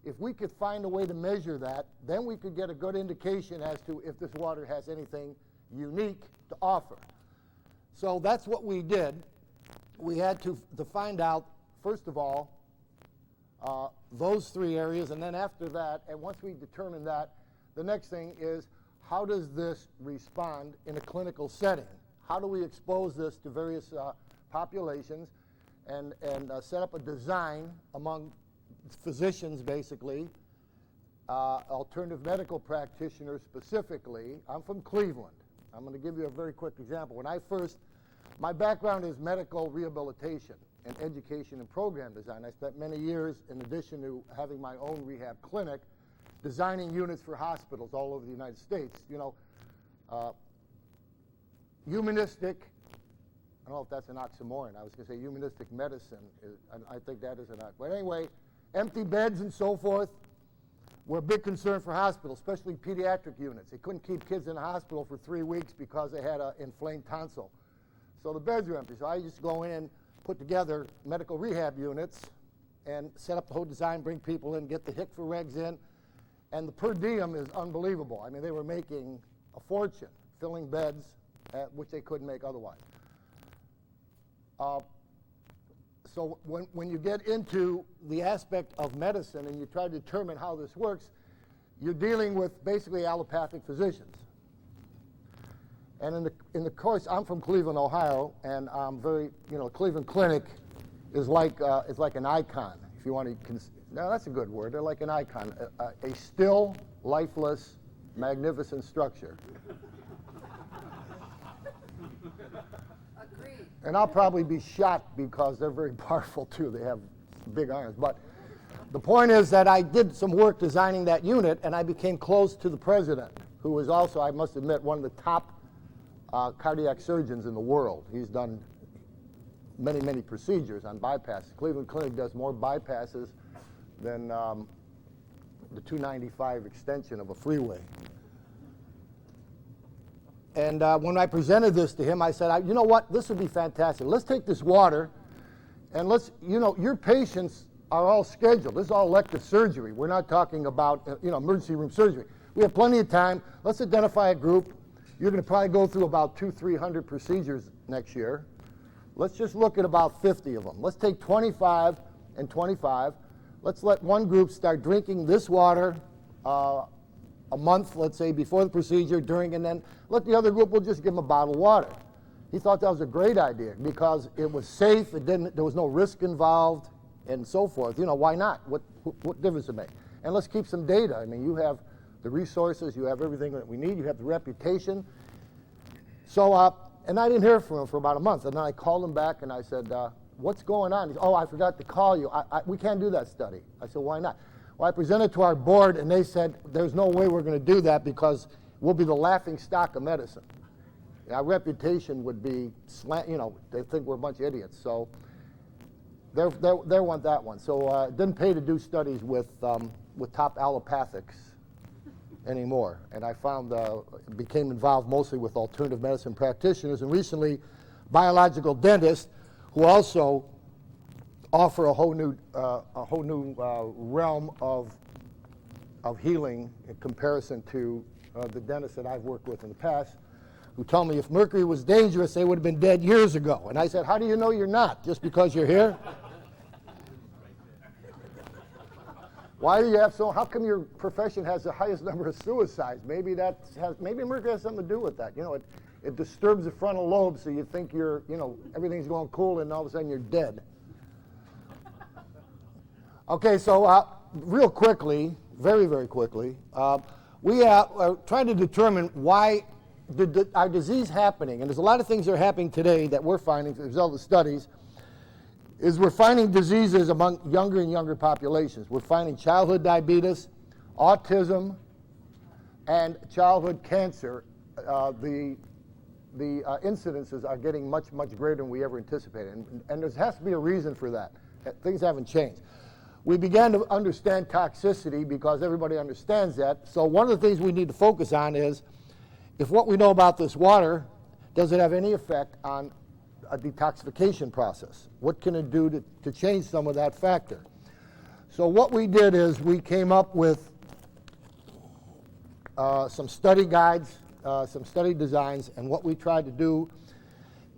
If we could find a way to measure that, then we could get a good indication as to if this water has anything unique to offer. So that's what we did. We had to find out, first of all, those three areas, and then after that, and once we determine that, the next thing is, how does this respond in a clinical setting? How do we expose this to various populations and set up a design among physicians, basically, alternative medical practitioners specifically. I'm from Cleveland. I'm going to give you a very quick example. My background is medical rehabilitation and education and program design. I spent many years, in addition to having my own rehab clinic, designing units for hospitals all over the United States. You know, humanistic, I don't know if that's an oxymoron. I was going to say humanistic medicine. I think that is an oxymoron. But anyway, empty beds and so forth were a big concern for hospitals, especially pediatric units. They couldn't keep kids in the hospital for 3 weeks because they had an inflamed tonsil. So the beds were empty. So I used to go in, put together medical rehab units, and set up the whole design, bring people in, get the HIC for regs in. And the per diem is unbelievable. I mean, they were making a fortune filling beds, which they couldn't make otherwise. So when you get into the aspect of medicine and you try to determine how this works, you're dealing with basically allopathic physicians. And in the course, I'm from Cleveland, Ohio, and I'm very, Cleveland Clinic is like an icon, if you want to. No, that's a good word. They're like an icon, a still, lifeless, magnificent structure. Agreed. And I'll probably be shot because they're very powerful too. They have big arms. But the point is that I did some work designing that unit, and I became close to the president, who was also, I must admit, one of the top cardiac surgeons in the world. He's done many, many procedures on bypasses. Cleveland Clinic does more bypasses than the 295 extension of a freeway. And when I presented this to him, I said, you know what, this would be fantastic. Let's take this water and let's, your patients are all scheduled. This is all elective surgery. We're not talking about, emergency room surgery. We have plenty of time. Let's identify a group. You're going to probably go through about 200-300 procedures next year. Let's just look at about 50 of them. Let's take 25 and 25. Let's let one group start drinking this water a month, let's say, before the procedure, during, and then let the other group, we'll just give them a bottle of water. He thought that was a great idea because it was safe, there was no risk involved, and so forth. Why not? What difference does it make? And let's keep some data. I mean, you have the resources, you have everything that we need, you have the reputation. So, and I didn't hear from him for about a month, and then I called him back and I said, what's going on? He said, oh, I forgot to call you. We can't do that study. I said, why not? Well, I presented to our board, and they said, there's no way we're going to do that because we'll be the laughing stock of medicine. Our reputation would be, they think we're a bunch of idiots. So they want that one. So it didn't pay to do studies with top allopathics anymore. And I found, became involved mostly with alternative medicine practitioners, and recently biological dentists who also offer a whole new realm of healing in comparison to the dentists that I've worked with in the past, who told me if mercury was dangerous, they would have been dead years ago. And I said, how do you know you're not? Just because you're here? Why do you have how come your profession has the highest number of suicides? Maybe mercury has something to do with that. It disturbs the frontal lobe, so you think everything's going cool, and all of a sudden you're dead. Okay, so real quickly, very, very quickly, we are trying to determine why our disease happening, and there's a lot of things that are happening today that we're finding as a result of studies, is we're finding diseases among younger and younger populations. We're finding childhood diabetes, autism, and childhood cancer. The incidences are getting much, much greater than we ever anticipated. And there has to be a reason for that. Things haven't changed. we began to understand toxicity because everybody understands that. So one of the things we need to focus on is if what we know about this water, does it have any effect on a detoxification process? What can it do to change some of that factor? So what we did is we came up with some study guides, some study designs, and what we tried to do,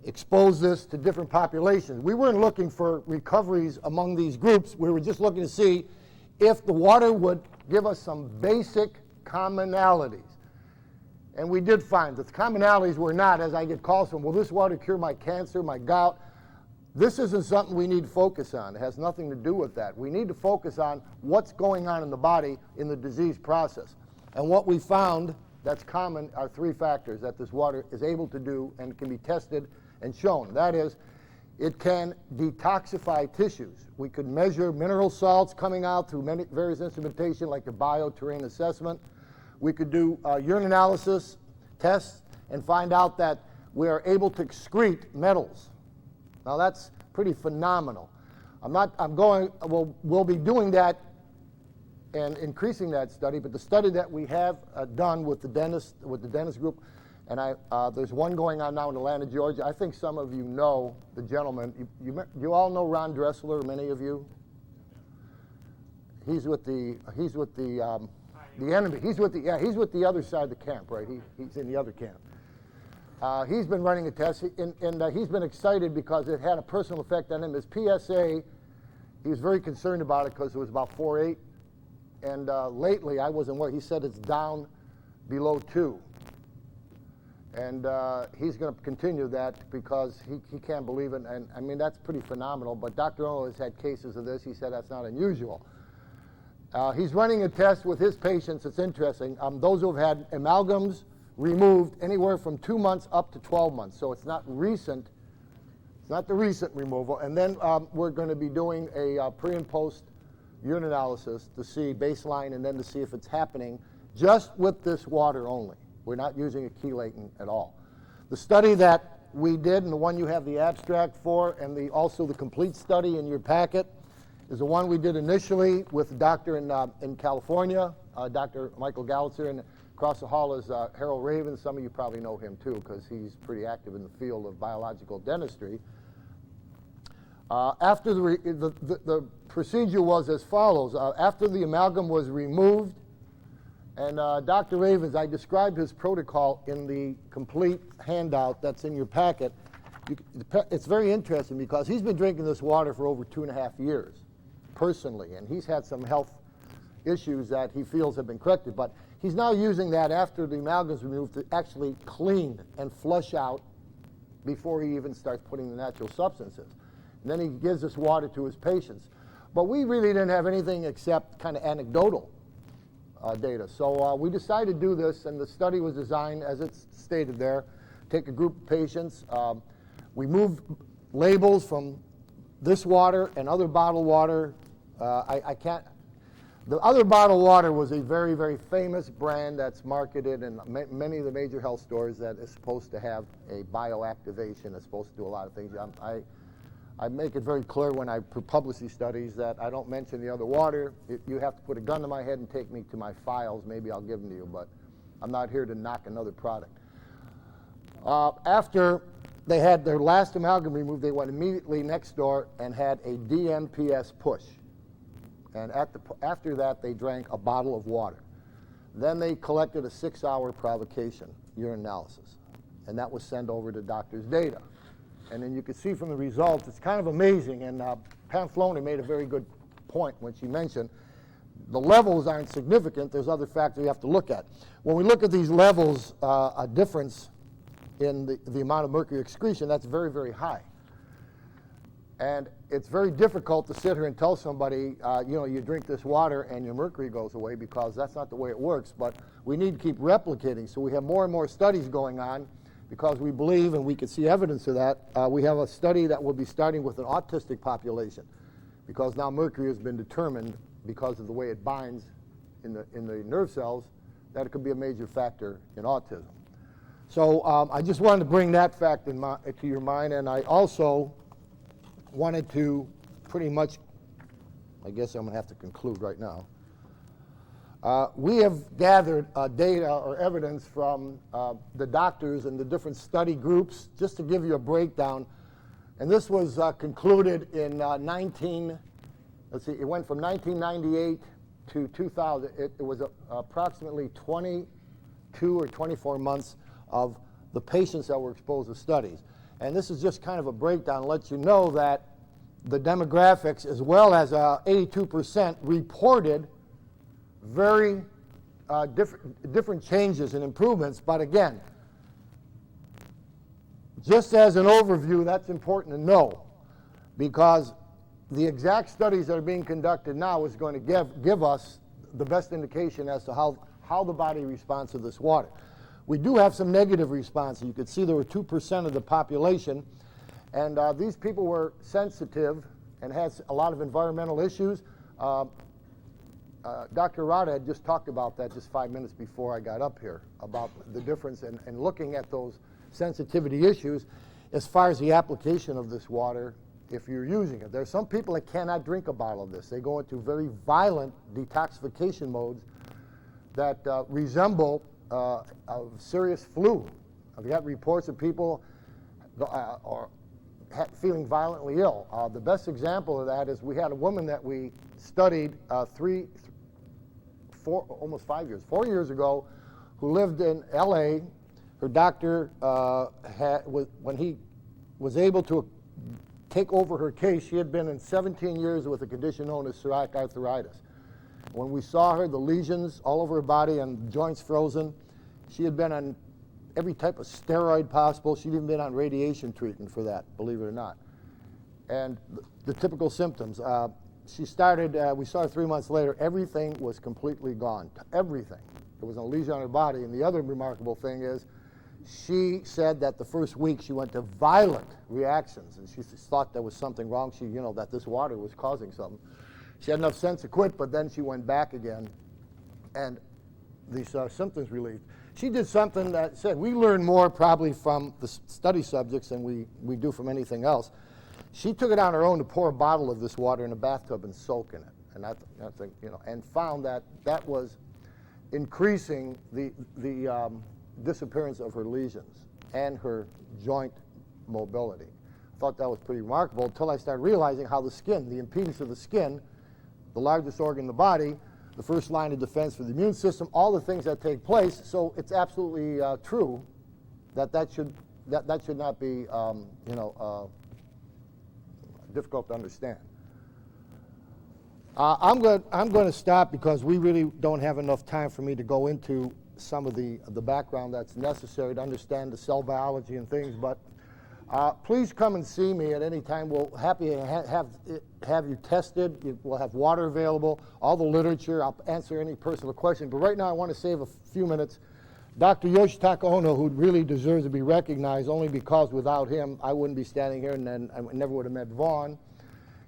expose this to different populations. We weren't looking for recoveries among these groups. We were just looking to see if the water would give us some basic commonalities. And we did find that the commonalities were not, as I get calls from, will this water cure my cancer, my gout? This isn't something we need to focus on. It has nothing to do with that. We need to focus on what's going on in the body in the disease process. And what we found that's common are three factors that this water is able to do and can be tested and shown. That is, it can detoxify tissues. We could measure mineral salts coming out through various instrumentation like the bioterrain assessment. We could do urine analysis tests and find out that we are able to excrete metals. Now that's pretty phenomenal. We'll be doing that and increasing that study, but the study that we have done with the dentist group, and there's one going on now in Atlanta, Georgia. I think some of you know the gentleman. You all know Ron Dressler, many of you. He's with the enemy. He's with the other side of the camp, right? He's in the other camp. He's been running a test, and he's been excited because it had a personal effect on him. His PSA, he was very concerned about it because it was about 4.8, and lately I wasn't aware. He said it's down below 2. And he's going to continue that because he can't believe it. And I mean, that's pretty phenomenal. But Dr. Ohno has had cases of this. He said that's not unusual. He's running a test with his patients. It's interesting. Those who have had amalgams removed anywhere from 2 months up to 12 months. So it's not recent. It's not the recent removal. And then we're going to be doing a pre and post urine analysis to see baseline and then to see if it's happening just with this water only. We're not using a chelating at all. The study that we did, and the one you have the abstract for, and also the complete study in your packet, is the one we did initially with a doctor in California, Dr. Michael Gallitzer, and across the hall is Harold Raven. Some of you probably know him too because he's pretty active in the field of biological dentistry. After the procedure was as follows. After the amalgam was removed, and Dr. Ravens, I described his protocol in the complete handout that's in your packet. It's very interesting because he's been drinking this water for over 2.5 years, personally, and he's had some health issues that he feels have been corrected. But he's now using that after the amalgam is removed to actually clean and flush out before he even starts putting the natural substances. And then he gives this water to his patients. But we really didn't have anything except kind of anecdotal data. So we decided to do this, and the study was designed, as it's stated there, take a group of patients. We moved labels from this water and other bottled water. The other bottled water was a very, very famous brand that's marketed in many of the major health stores that is supposed to have a bioactivation. It's supposed to do a lot of things. I make it very clear when I publish these studies that I don't mention the other water. You have to put a gun to my head and take me to my files. Maybe I'll give them to you, but I'm not here to knock another product. After they had their last amalgam removed, they went immediately next door and had a DMPS push. And after that, they drank a bottle of water. Then they collected a 6-hour provocation urine analysis, and that was sent over to doctor's data. And then you can see from the results, it's kind of amazing. And Pam Floner made a very good point when she mentioned the levels aren't significant. There's other factors you have to look at. When we look at these levels, a difference in the amount of mercury excretion, that's very, very high. And it's very difficult to sit here and tell somebody, you drink this water and your mercury goes away, because that's not the way it works. But we need to keep replicating. So we have more and more studies going on, because we believe, and we can see evidence of that. We have a study that will be starting with an autistic population, because now mercury has been determined, because of the way it binds in the nerve cells, that it could be a major factor in autism. So I just wanted to bring that fact to your mind, and I also wanted to pretty much I guess I'm going to have to conclude right now. We have gathered data or evidence from the doctors and the different study groups, just to give you a breakdown. And this was concluded in it went from 1998 to 2000. It was approximately 22 or 24 months of the patients that were exposed to studies. And this is just kind of a breakdown to let you know that the demographics, as well as 82%, reported very different changes and improvements. But again, just as an overview, that's important to know, because the exact studies that are being conducted now is going to give us the best indication as to how the body responds to this water. We do have some negative responses. You could see there were 2% of the population, and these people were sensitive and had a lot of environmental issues. Dr. Harada had just talked about that just 5 minutes before I got up here, about the difference in looking at those sensitivity issues as far as the application of this water if you're using it. There are some people that cannot drink a bottle of this. They go into very violent detoxification modes that resemble a serious flu. I've got reports of people feeling violently ill. The best example of that is we had a woman that we studied 4 years ago, who lived in LA. Her doctor, when he was able to take over her case, she had been in 17 years with a condition known as psoriatic arthritis. When we saw her, the lesions all over her body and joints frozen. She had been on every type of steroid possible. She'd even been on radiation treatment for that, believe it or not. And the typical symptoms. She started, we saw her 3 months later, everything was completely gone. Everything. There was no lesion on her body. And the other remarkable thing is, she said that the first week she went to violent reactions, and she thought there was something wrong. That this water was causing something. She had enough sense to quit, but then she went back again, and these symptoms relieved. She did something that said, we learn more probably from the study subjects than we do from anything else. She took it on her own to pour a bottle of this water in a bathtub and soak in it, and I think, and found that was increasing the disappearance of her lesions and her joint mobility. I thought that was pretty remarkable until I started realizing how the skin, the impedance of the skin, the largest organ in the body, the first line of defense for the immune system, all the things that take place. So it's absolutely true that should not be difficult to understand. I'm going to stop because we really don't have enough time for me to go into some of the background that's necessary to understand the cell biology and things. But please come and see me at any time. We'll happy to have you tested. We'll have water available, all the literature. I'll answer any personal question. But right now I want to save a few minutes. Dr. Yoshitaka Ohno, who really deserves to be recognized, only because without him I wouldn't be standing here, and then I never would have met Vaughan.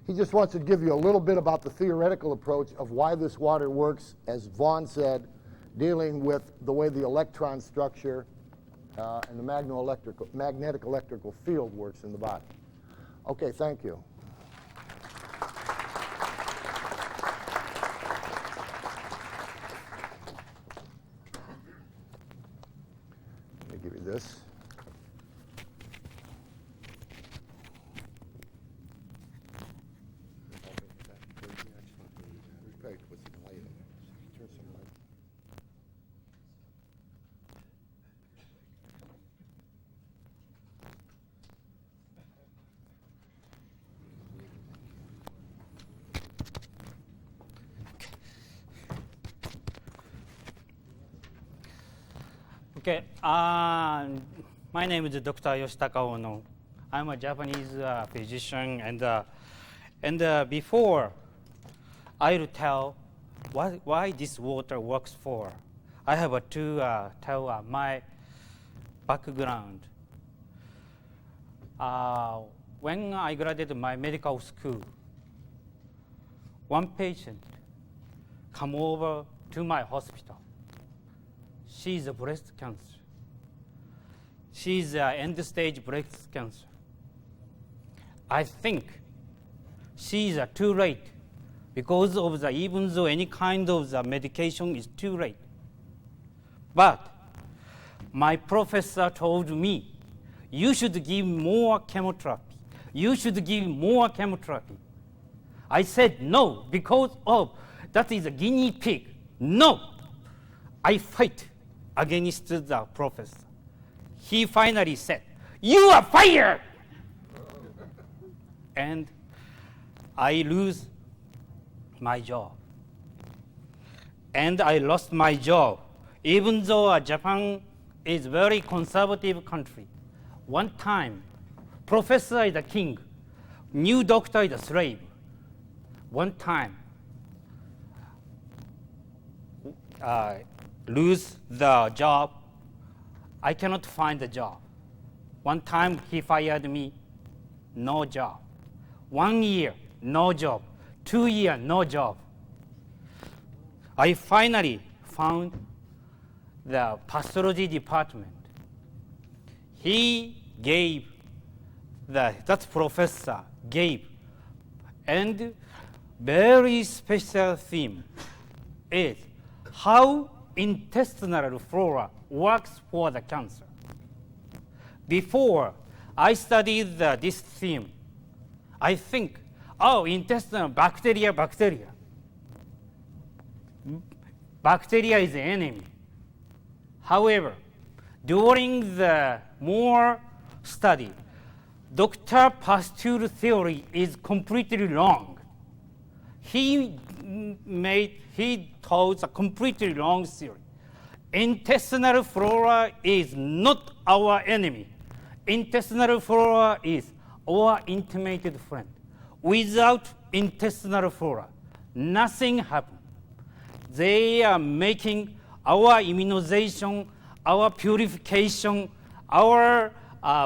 He just wants to give you a little bit about the theoretical approach of why this water works, as Vaughan said, dealing with the way the electron structure and the magnetic electrical field works in the body. Okay, thank you. Let me give you this. Okay, my name is Dr. Yoshitaka Ohno. I'm a Japanese physician, and before I'll tell why this water works for, I have to tell my background. When I graduated my medical school, one patient come over to my hospital. She's a breast cancer. She's end-stage breast cancer. I think she's too late because of the, even though any kind of the medication is too late. But my professor told me, you should give more chemotherapy. You should give more chemotherapy. I said no, because of that is a guinea pig. No, I fight against the professor. He finally said, you are fired! And I lose my job. And I lost my job, even though Japan is a very conservative country. One time, professor is the king, new doctor is a slave. One time, lose the job. I cannot find a job. One time he fired me, no job. 1 year, no job. 2 years, no job. I finally found the pathology department. He gave, that professor gave, and very special theme is how intestinal flora works for the cancer. Before I studied this theme, I think, oh, intestinal bacteria. Bacteria is the enemy. However, during the more study, Dr. Pasteur's theory is completely wrong. He told a completely wrong theory. Intestinal flora is not our enemy. Intestinal flora is our intimate friend. Without intestinal flora, nothing happens. They are making our immunization, our purification, our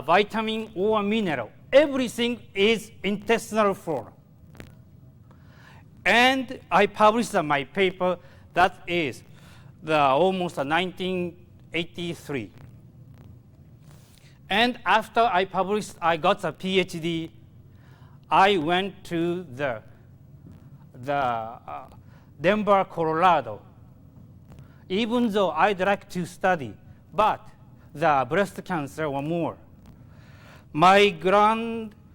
vitamin or mineral. Everything is intestinal flora. And I published my paper that is almost 1983. And after I published, I got a PhD. I went to the Denver, Colorado. Even though I'd like to study, but the breast cancer or more. My grandfather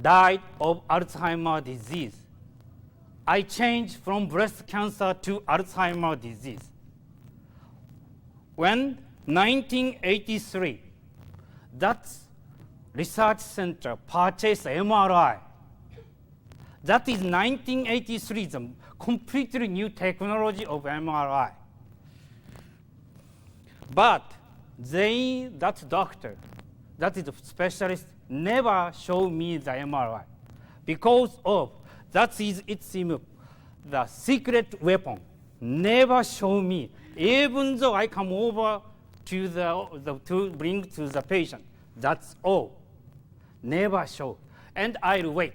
died of Alzheimer's disease. I changed from breast cancer to Alzheimer's disease. When 1983, that research center purchased MRI. That is 1983, the completely new technology of MRI. But that doctor, that is a specialist, never showed me the MRI because of that is the secret weapon. Never show me, even though I come over to to bring to the patient. That's all. Never show, and I'll wait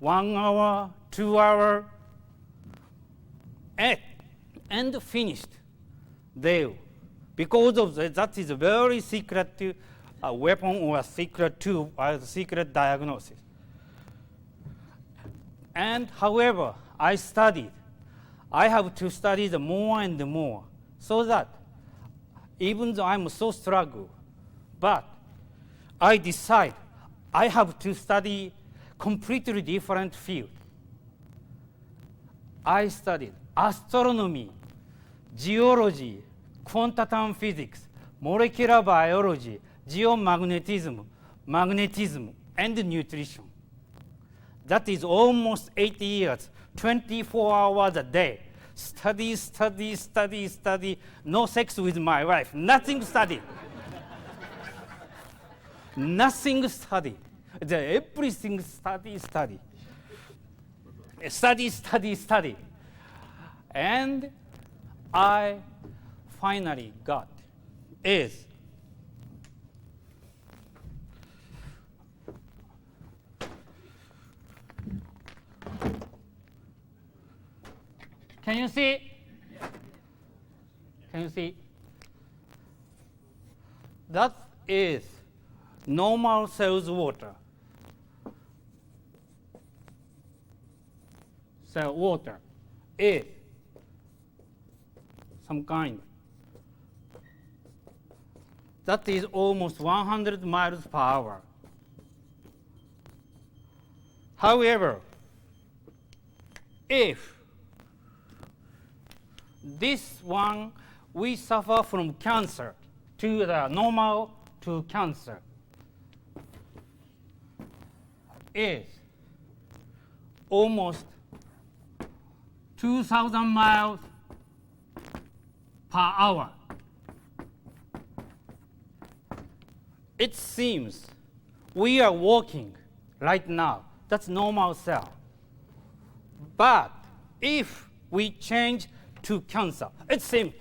1 hour, 2 hours, and finished there. Because of that is a very secret weapon or a secret tool or a secret diagnosis. And however, I studied. I have to study the more and more so that even though I'm so struggle, but I decide I have to study completely different field. I studied astronomy, geology, quantum physics, molecular biology, geomagnetism, magnetism, and nutrition. That is almost 8 years, 24 hours a day. Study, study, study, study. No sex with my wife. Nothing study. Nothing study. Everything study, study. Study, study, study. And I finally got is can you see? Can you see? That is normal cells water. cell water is some kind. That is almost 100 miles per hour. However, if this one we suffer from cancer to the normal to cancer is almost 2,000 miles per hour. It seems we are walking right now. That's normal cell. But if we change to cancer, it seems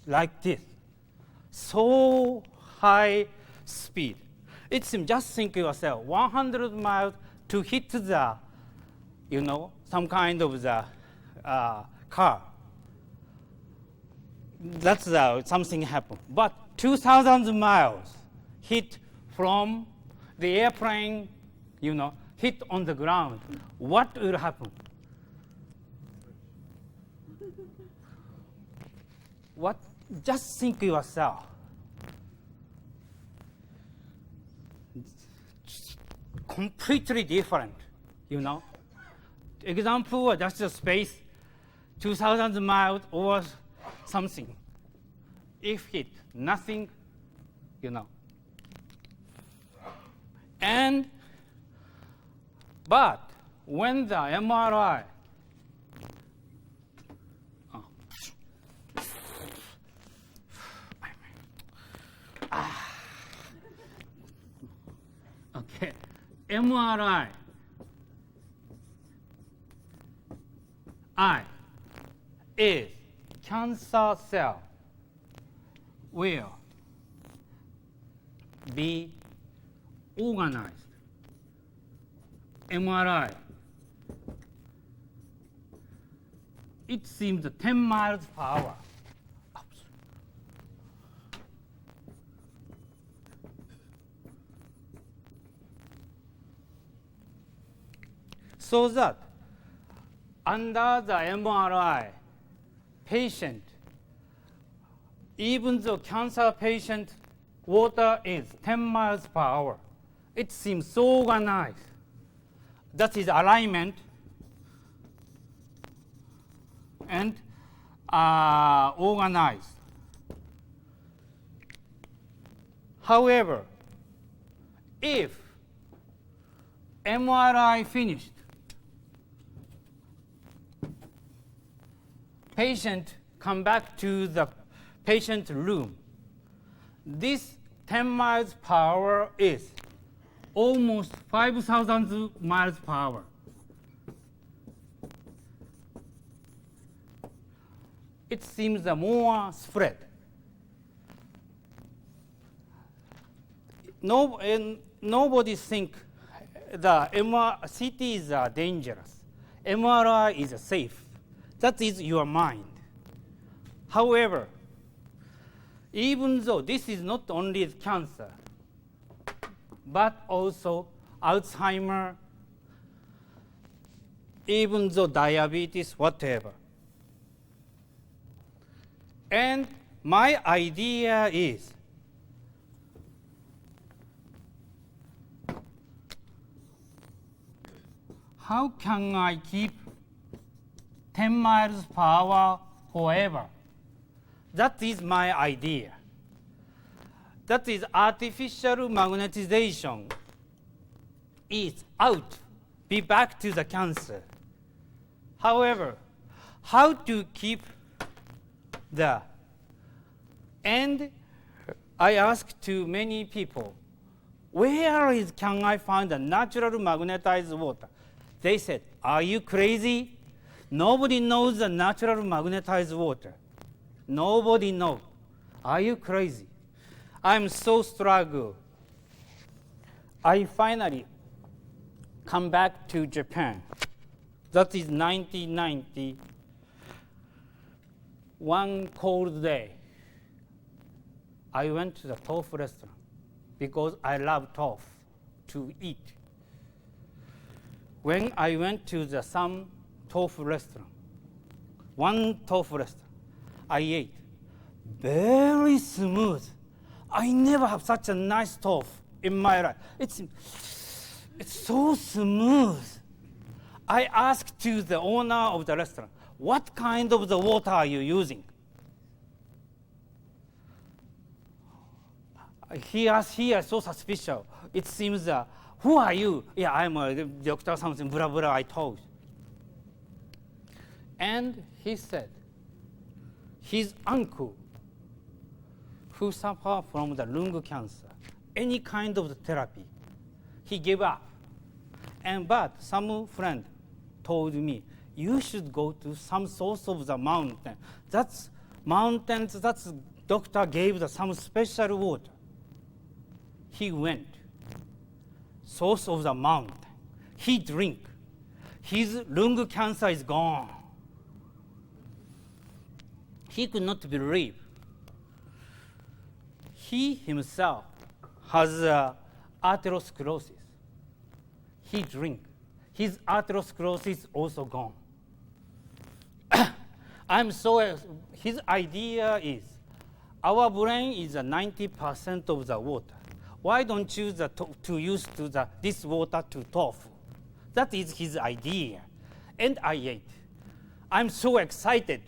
like this. So high speed. It seems, just think yourself, 100 miles to hit the, some kind of the car. That's something happened. But 2,000 miles hit from the airplane, hit on the ground. What will happen? What? Just think yourself. Completely different, Example, just a space, 2,000 miles or something. If hit, nothing, And, but when the MRI, okay, MRI, I is cancer cell will be organized. MRI, it seems 10 miles per hour. So that under the MRI, patient, even though cancer patient water is 10 miles per hour, it seems so organized. That is alignment and organized. However, if MRI finished, patient come back to the patient room. This 10 miles per hour is almost 5,000 miles per hour. It seems more spread. Nobody think the CT is dangerous. MRI is safe. That is your mind. However, even though this is not only cancer, but also Alzheimer, even though diabetes, whatever. And my idea is how can I keep 10 miles per hour forever? That is my idea. That is artificial magnetization is out, be back to the cancer. However, how to keep the, and I asked to many people, can I find a natural magnetized water? They said, are you crazy? Nobody knows the natural magnetized water. Nobody knows. Are you crazy? I'm so struggle. I finally come back to Japan. That is 1990. One cold day, I went to the tofu restaurant because I love tofu to eat. when I went to some tofu restaurant, one tofu restaurant, I ate. Very smooth. I never have such a nice tofu in my life. It's so smooth. I asked to the owner of the restaurant, what kind of the water are you using? He asked, he is so suspicious. It seems, who are you? Yeah, I'm a doctor something, blah, blah, I told. And he said, his uncle, who suffered from the lung cancer, any kind of the therapy, he gave up. But some friend told me, you should go to some source of the mountain. That's mountains, that's doctor gave some special water. He went, source of the mountain. He drink. His lung cancer is gone. He could not believe. He himself has atherosclerosis. He drink. His atherosclerosis also gone. His idea is, our brain is 90% of the water. Why don't you use this water to tofu? That is his idea. And I ate. I'm so excited.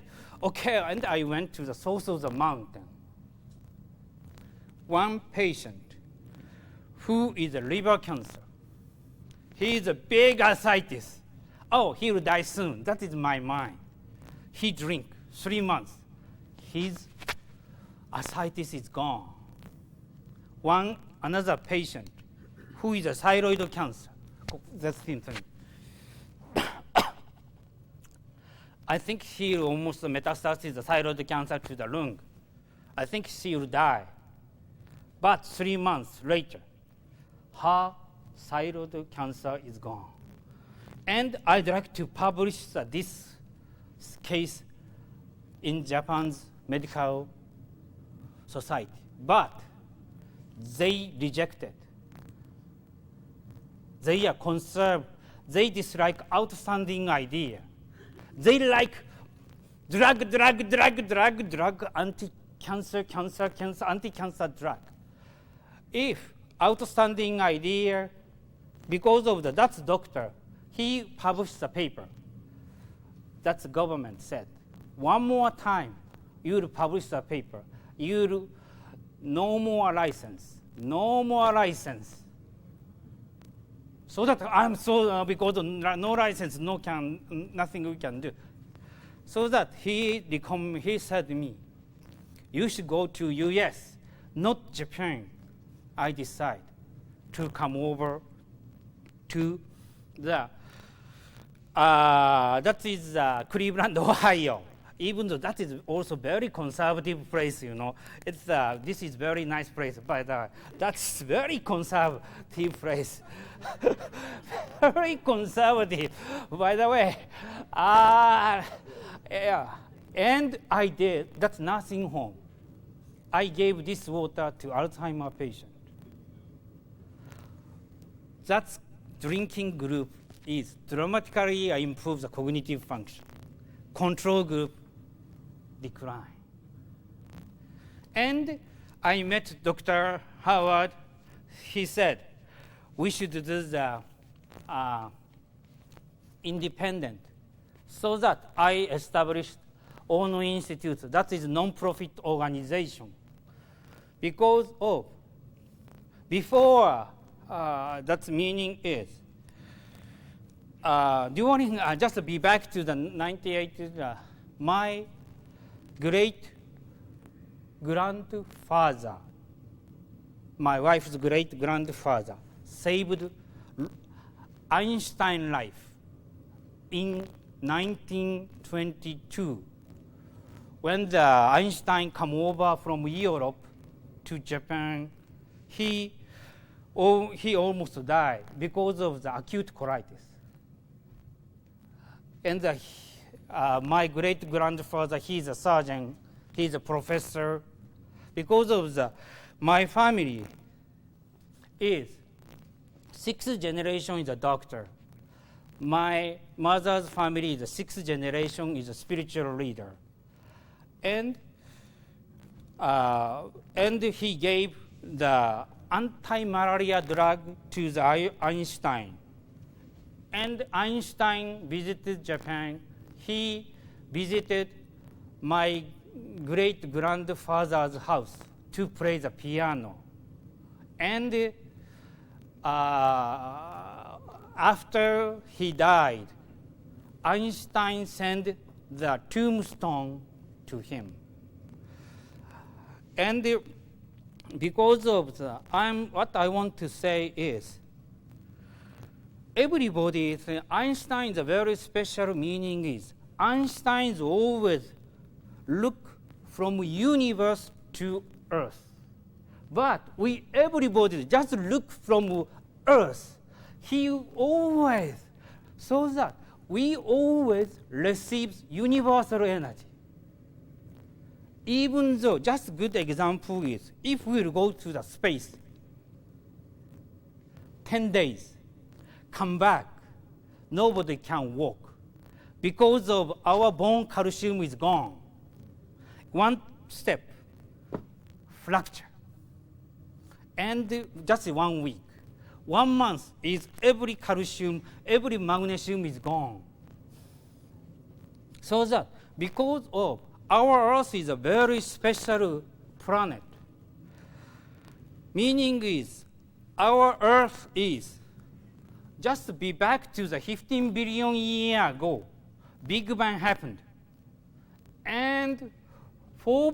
Okay, and I went to the source of the mountain. One patient who is a liver cancer. He is a big ascites. Oh, he will die soon. That is my mind. He drink 3 months. His ascites is gone. Another patient who is a thyroid cancer. That's him. I think he almost metastasis the thyroid cancer to the lung. I think she will die. But 3 months later, her thyroid cancer is gone. And I'd like to publish this case in Japan's medical society. But they rejected. They are conservative. They dislike outstanding idea. They like drug, anti-cancer, anti-cancer drug. If outstanding idea, because of that's doctor, he published the paper. That's the government said. One more time, you'll publish the paper. No more license. No more license. So that I'm so, because of no license, nothing we can do. So that he said to me, you should go to US, not Japan. I decide to come over to that is Cleveland, Ohio. Even though that is also very conservative place, it's this is very nice place, but that's very conservative place. Very conservative, by the way. Yeah. And I did, that's nursing home. I gave this water to Alzheimer patient. That drinking group is dramatically improves the cognitive function. Control group decline. And I met Dr. Howard. He said, we should do the independent. So that I established Ohno Institute. That is non-profit organization. Because before that meaning is, during, just be back to the 1980s, my great-grandfather, my wife's great-grandfather, saved Einstein's life in 1922. When Einstein came over from Europe to Japan, he almost died because of the acute colitis. And my great-grandfather, he's a surgeon, he's a professor. Because of my family is 6th generation is a doctor. my mother's family, the sixth generation, is a spiritual leader. And he gave the anti-malaria drug to the Einstein. And Einstein visited Japan. He visited my great-grandfather's house to play the piano. And after he died, Einstein sent the tombstone to him. And because of the, what I want to say is, everybody, Einstein's a very special meaning is, Einstein's always look from universe to earth. But everybody just look from earth. He always, so that we always receive universal energy. Even though, just a good example is, if we'll go to the space, 10 days, come back, nobody can walk. Because of our bone calcium is gone. One step, fracture. And just 1 week. 1 month is every calcium, every magnesium is gone. So that because of our Earth is a very special planet, meaning is our Earth is just be back to the 15 billion years ago, Big Bang happened. And 4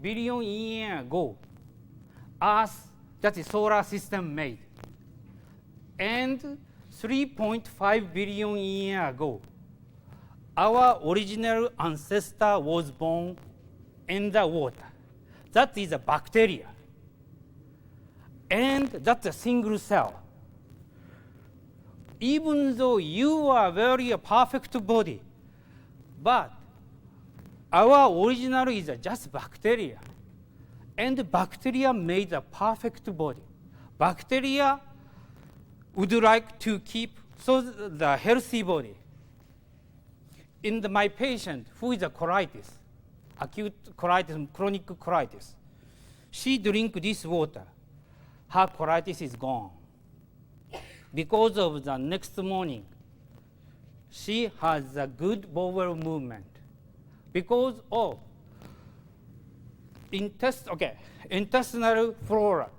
billion years ago, Earth, that is solar system made. And 3.5 billion years ago, our original ancestor was born in the water. That is a bacteria. And that's a single cell. Even though you are very perfect body, but our original is just bacteria. And bacteria made a perfect body. Bacteria would like to keep the healthy body. In my patient who is a colitis, acute colitis, chronic colitis, she drink this water, her colitis is gone. Because of the next morning, she has a good bowel movement. Because of intestinal flora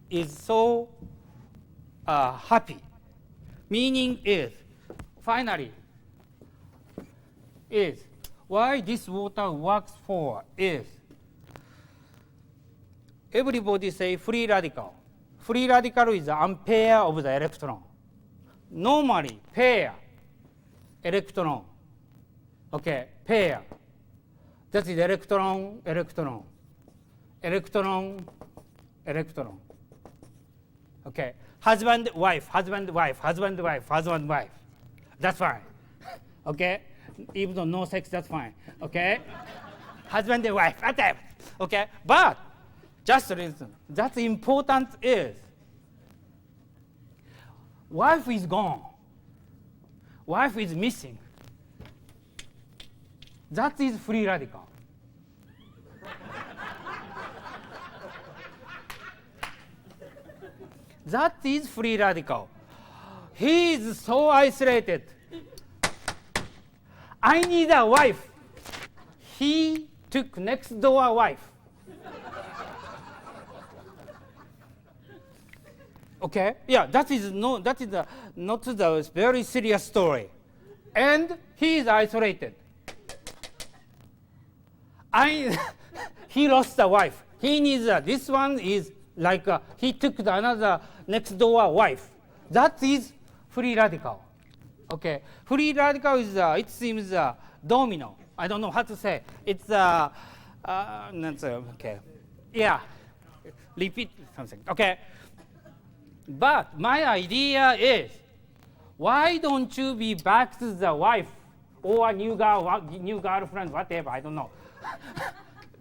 is so happy. Meaning is, finally, is why this water works for is, everybody say free radical. Free radical is the ampere of the electron. Normally, pair, electron, okay, pair. That is electron, electron, electron, electron. Okay, husband, wife, husband, wife, husband, wife, husband, wife. That's fine. Okay, even though no sex, that's fine. Okay, husband and wife, okay, but just listen. That's important is, wife is gone. Wife is missing. That is free radical. That is free radical. He is so isolated. I need a wife. He took next door wife. Okay, yeah, that is not the very serious story. And he is isolated. He lost a wife. He needs this one is like he took another next door wife. That is free radical. Okay, free radical is it seems domino. I don't know how to say. It's okay. Yeah, repeat something. Okay. But my idea is, why don't you be back to the wife or new girlfriend, whatever, I don't know.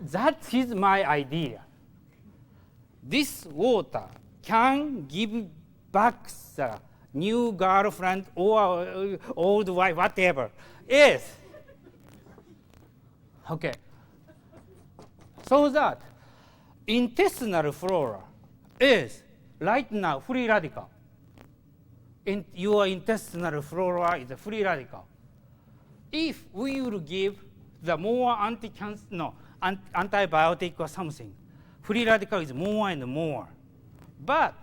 That is my idea. This water can give back the new girlfriend or old wife, whatever, is. Okay. So that intestinal flora is right now free radical. Your intestinal flora is a free radical. If we will give the more antibiotic or something, free radical is more and more. But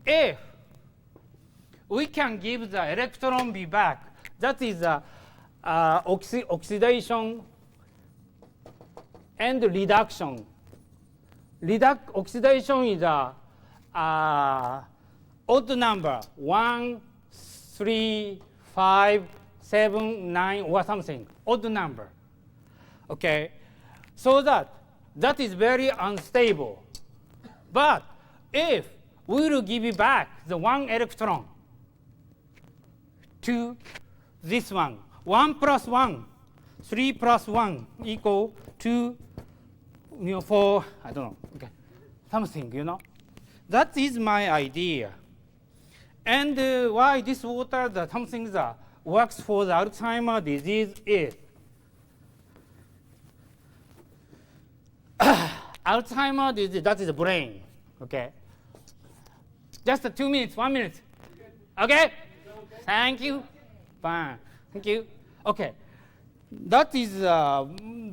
if we can give the electron be back, that is oxidation and reduction. Oxidation is a odd number, 1, 3, 5, 7, 9, or something, odd number. Okay, so that is very unstable. But if we will give it back the 1 electron to this one, 1 plus 1, 3 plus 1 equal to 4, I don't know, okay, something, That is my idea. And why this water, something that works for the Alzheimer's disease is Alzheimer's disease, that is the brain, okay? Just 2 minutes, 1 minute. Okay? Thank you. Fine. Thank you. Okay. That is the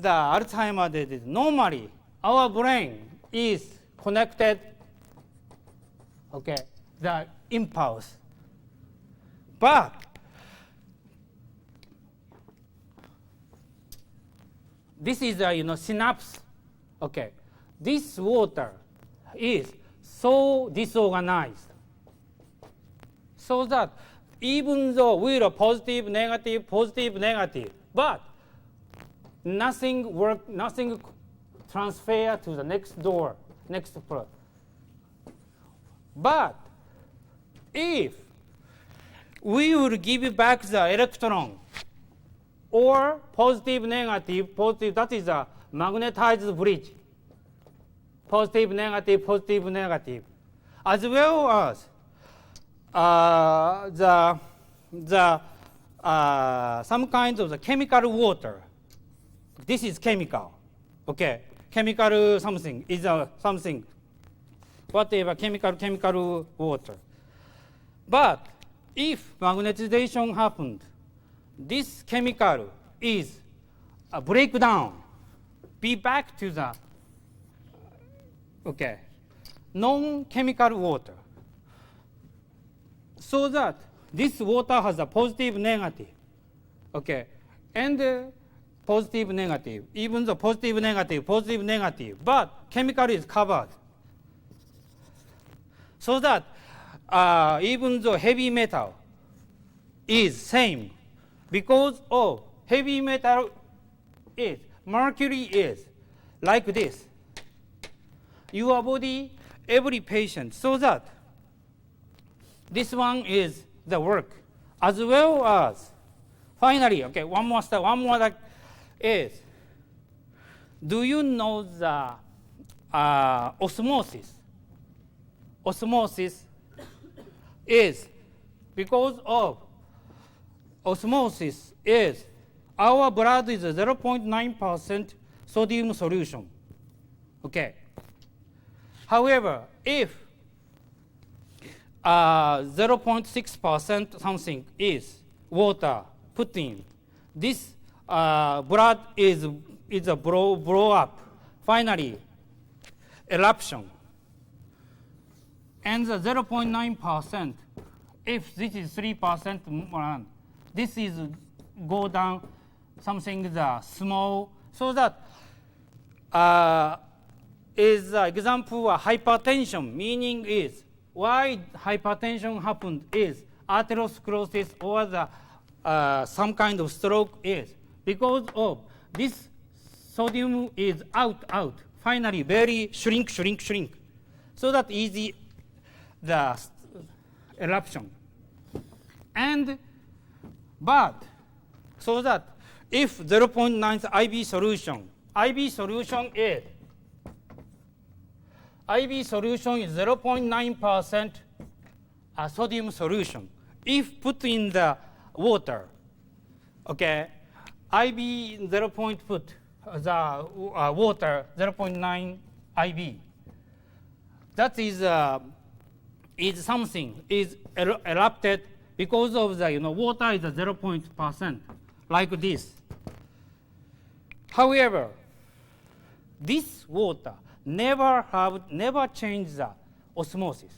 Alzheimer's disease. Normally, our brain is connected, okay, the impulse. But this is a synapse. Okay. This water is so disorganized, so that even though we are positive, negative, but nothing transfer to the next plot. But if we will give back the electron, or positive, negative, that is a magnetized bridge. Positive, negative, as well as some kinds of the chemical water. This is chemical, okay? Chemical something is something, whatever chemical water. But if magnetization happened, this chemical is a breakdown, be back to the non-chemical water. So that this water has a positive, negative, okay, and positive, negative, even the positive, negative, but chemical is covered. So that even though heavy metal is same, because of heavy metal is, mercury is like this. Your body, every patient, so that this one is the work, as well as, finally, okay, one more that is, do you know the osmosis? Osmosis is, because of osmosis is, our blood is a 0.9% sodium solution, okay? However, if 0.6% something is water put in, this blood is a blow up, finally eruption. And the 0.9%, if this is 3%, this is go down something the small, so that is example of hypertension, meaning is why hypertension happened is atherosclerosis or the some kind of stroke is because of this sodium is out, finally very shrink, so that easy the eruption. And but so that if 0.9 is IV solution is 0.9% sodium solution, if put in the water, okay, IB 0. Put the water 0.9 IB. That is something is erupted because of the water is a 0.%, like this. However, this water never change the osmosis,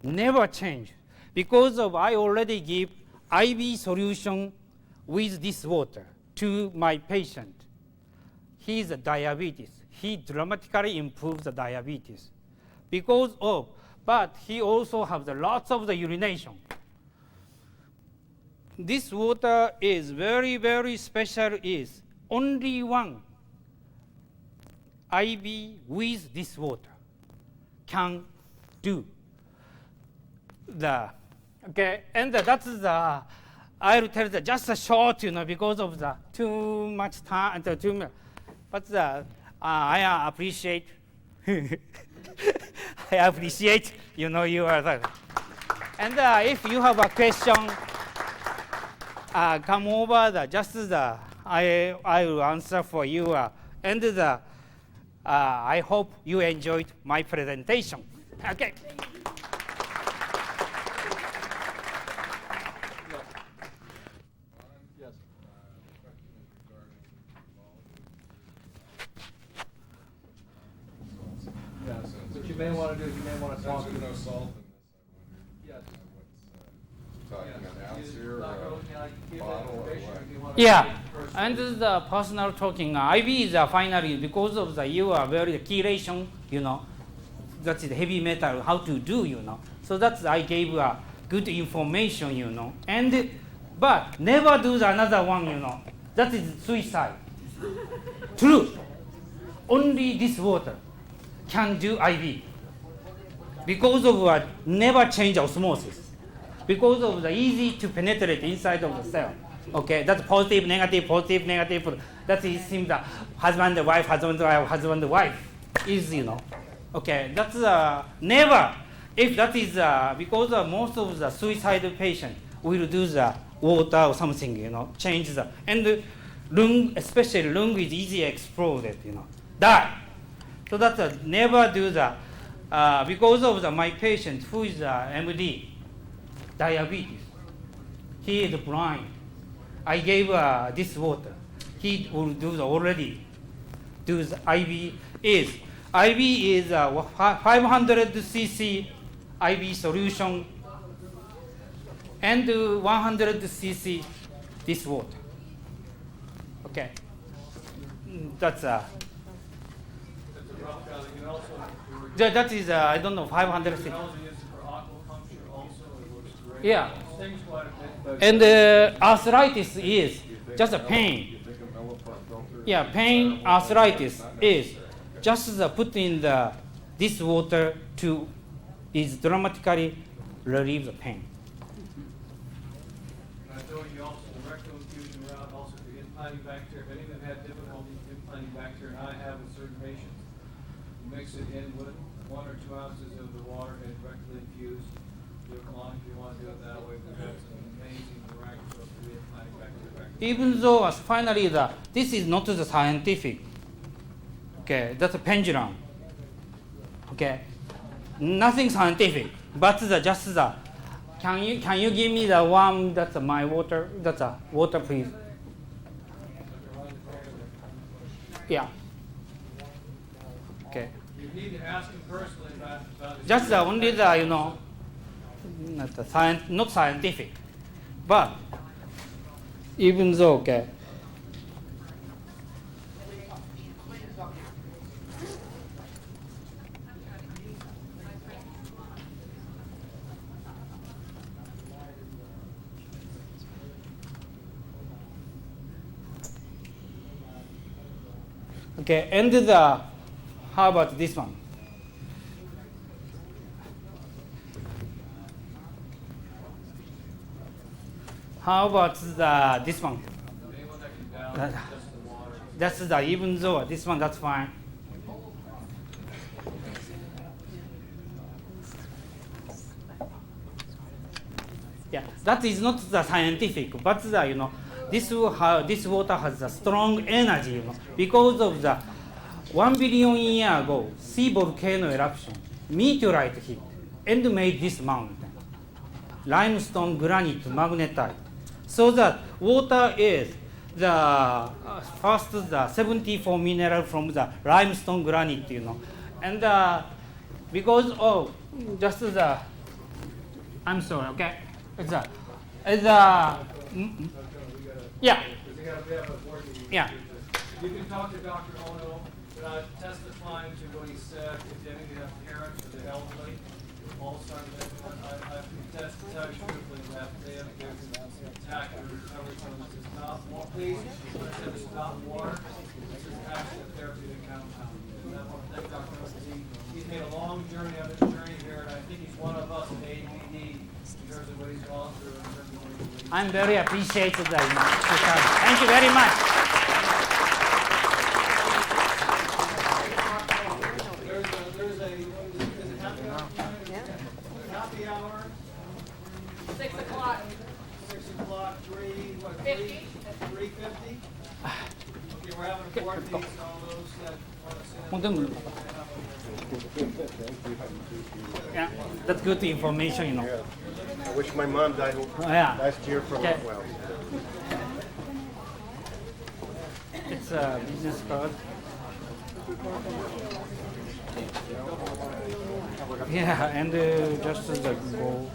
never change, because of I already give IB solution with this water to my patient. He is a diabetes. He dramatically improves the diabetes because of, but he also has lots of the urination. This water is very, very special. Is only one IB with this water can do the, okay, and that's the, I'll tell the just a short, because of the too much time, but I appreciate, I appreciate, you are there. And if you have a question, come over, I will answer for you, and I hope you enjoyed my presentation. Okay. What you may want to do is you may want to talk to no salt in this, Yes. talking an ounce here or a bottle or what? Yeah, and this is the personal talking. IB is finally because of the you are very chelation, that's the heavy metal, how to do, So that's I gave good information, and but never do the another one, That is suicide. True. Only this water can do IB because of never change osmosis, because of the easy to penetrate inside of the cell. Okay, that's positive, negative, positive, negative. That is seems the husband, wife, husband, wife, husband, wife is Okay, that's never. If that is because most of the suicidal patient will do the water or something, change the and lung, especially lung is easily exploded, die. So that's never do the because of my patient who is MD, diabetes. He is blind. I gave this water. He will do already. Do the IB is 500 cc IB solution and 100 cc this water. Okay, that's that is I don't know 500 cc. Yeah. And arthritis is just a pain. Yeah, pain, arthritis is just put in this water to is dramatically relieve the pain. And I told you also the rectal infusion route, also for implanting bacteria. If any of them had difficulty implanting bacteria, and I have with certain patients, mix it in with 1 or 2 ounces of the water and rectally infuse. Do it long if you want to do it that way. We've had some amazing miraculous implanting bacteria. Even though finally this is not the scientific. Okay, that's a pendulum. Okay, nothing scientific, but just the. Can you give me the one that's my water? That's a water, please. Yeah. Okay. You need to ask him personally about his Just only the not scientific, but even though okay. Okay, and how about this one? How about this one? That's even though this one, that's fine. Yeah, that is not the scientific, but the, this water has a strong energy, because of the 1 billion year ago sea volcano eruption, meteorite hit and made this mountain, limestone, granite, magnetite, so that water is the first the 74 mineral from the limestone granite, and because of just the, I'm sorry, okay, yeah. Yeah. You can talk to Dr. Ohno, but I'm testifying to what he said. If any of you have parents or the elderly, also I can tell you truthfully that they have attacked or recovered from this. It's not water. Please, this is not water. This is actually a therapeutic compound. And I want to thank Dr. Ohno. He's made a long journey on this journey here, and I think he's one of us at ABD in terms of what he's gone through. I'm very appreciated that. Thank you very much. There's a happy hour. 6 o'clock. 6 o'clock, 3:50. Okay, we're having a board meeting, so all those that want to send. Yeah, that's good information, I wish my mom died last year from a well. It's a business card. Yeah, and just the go.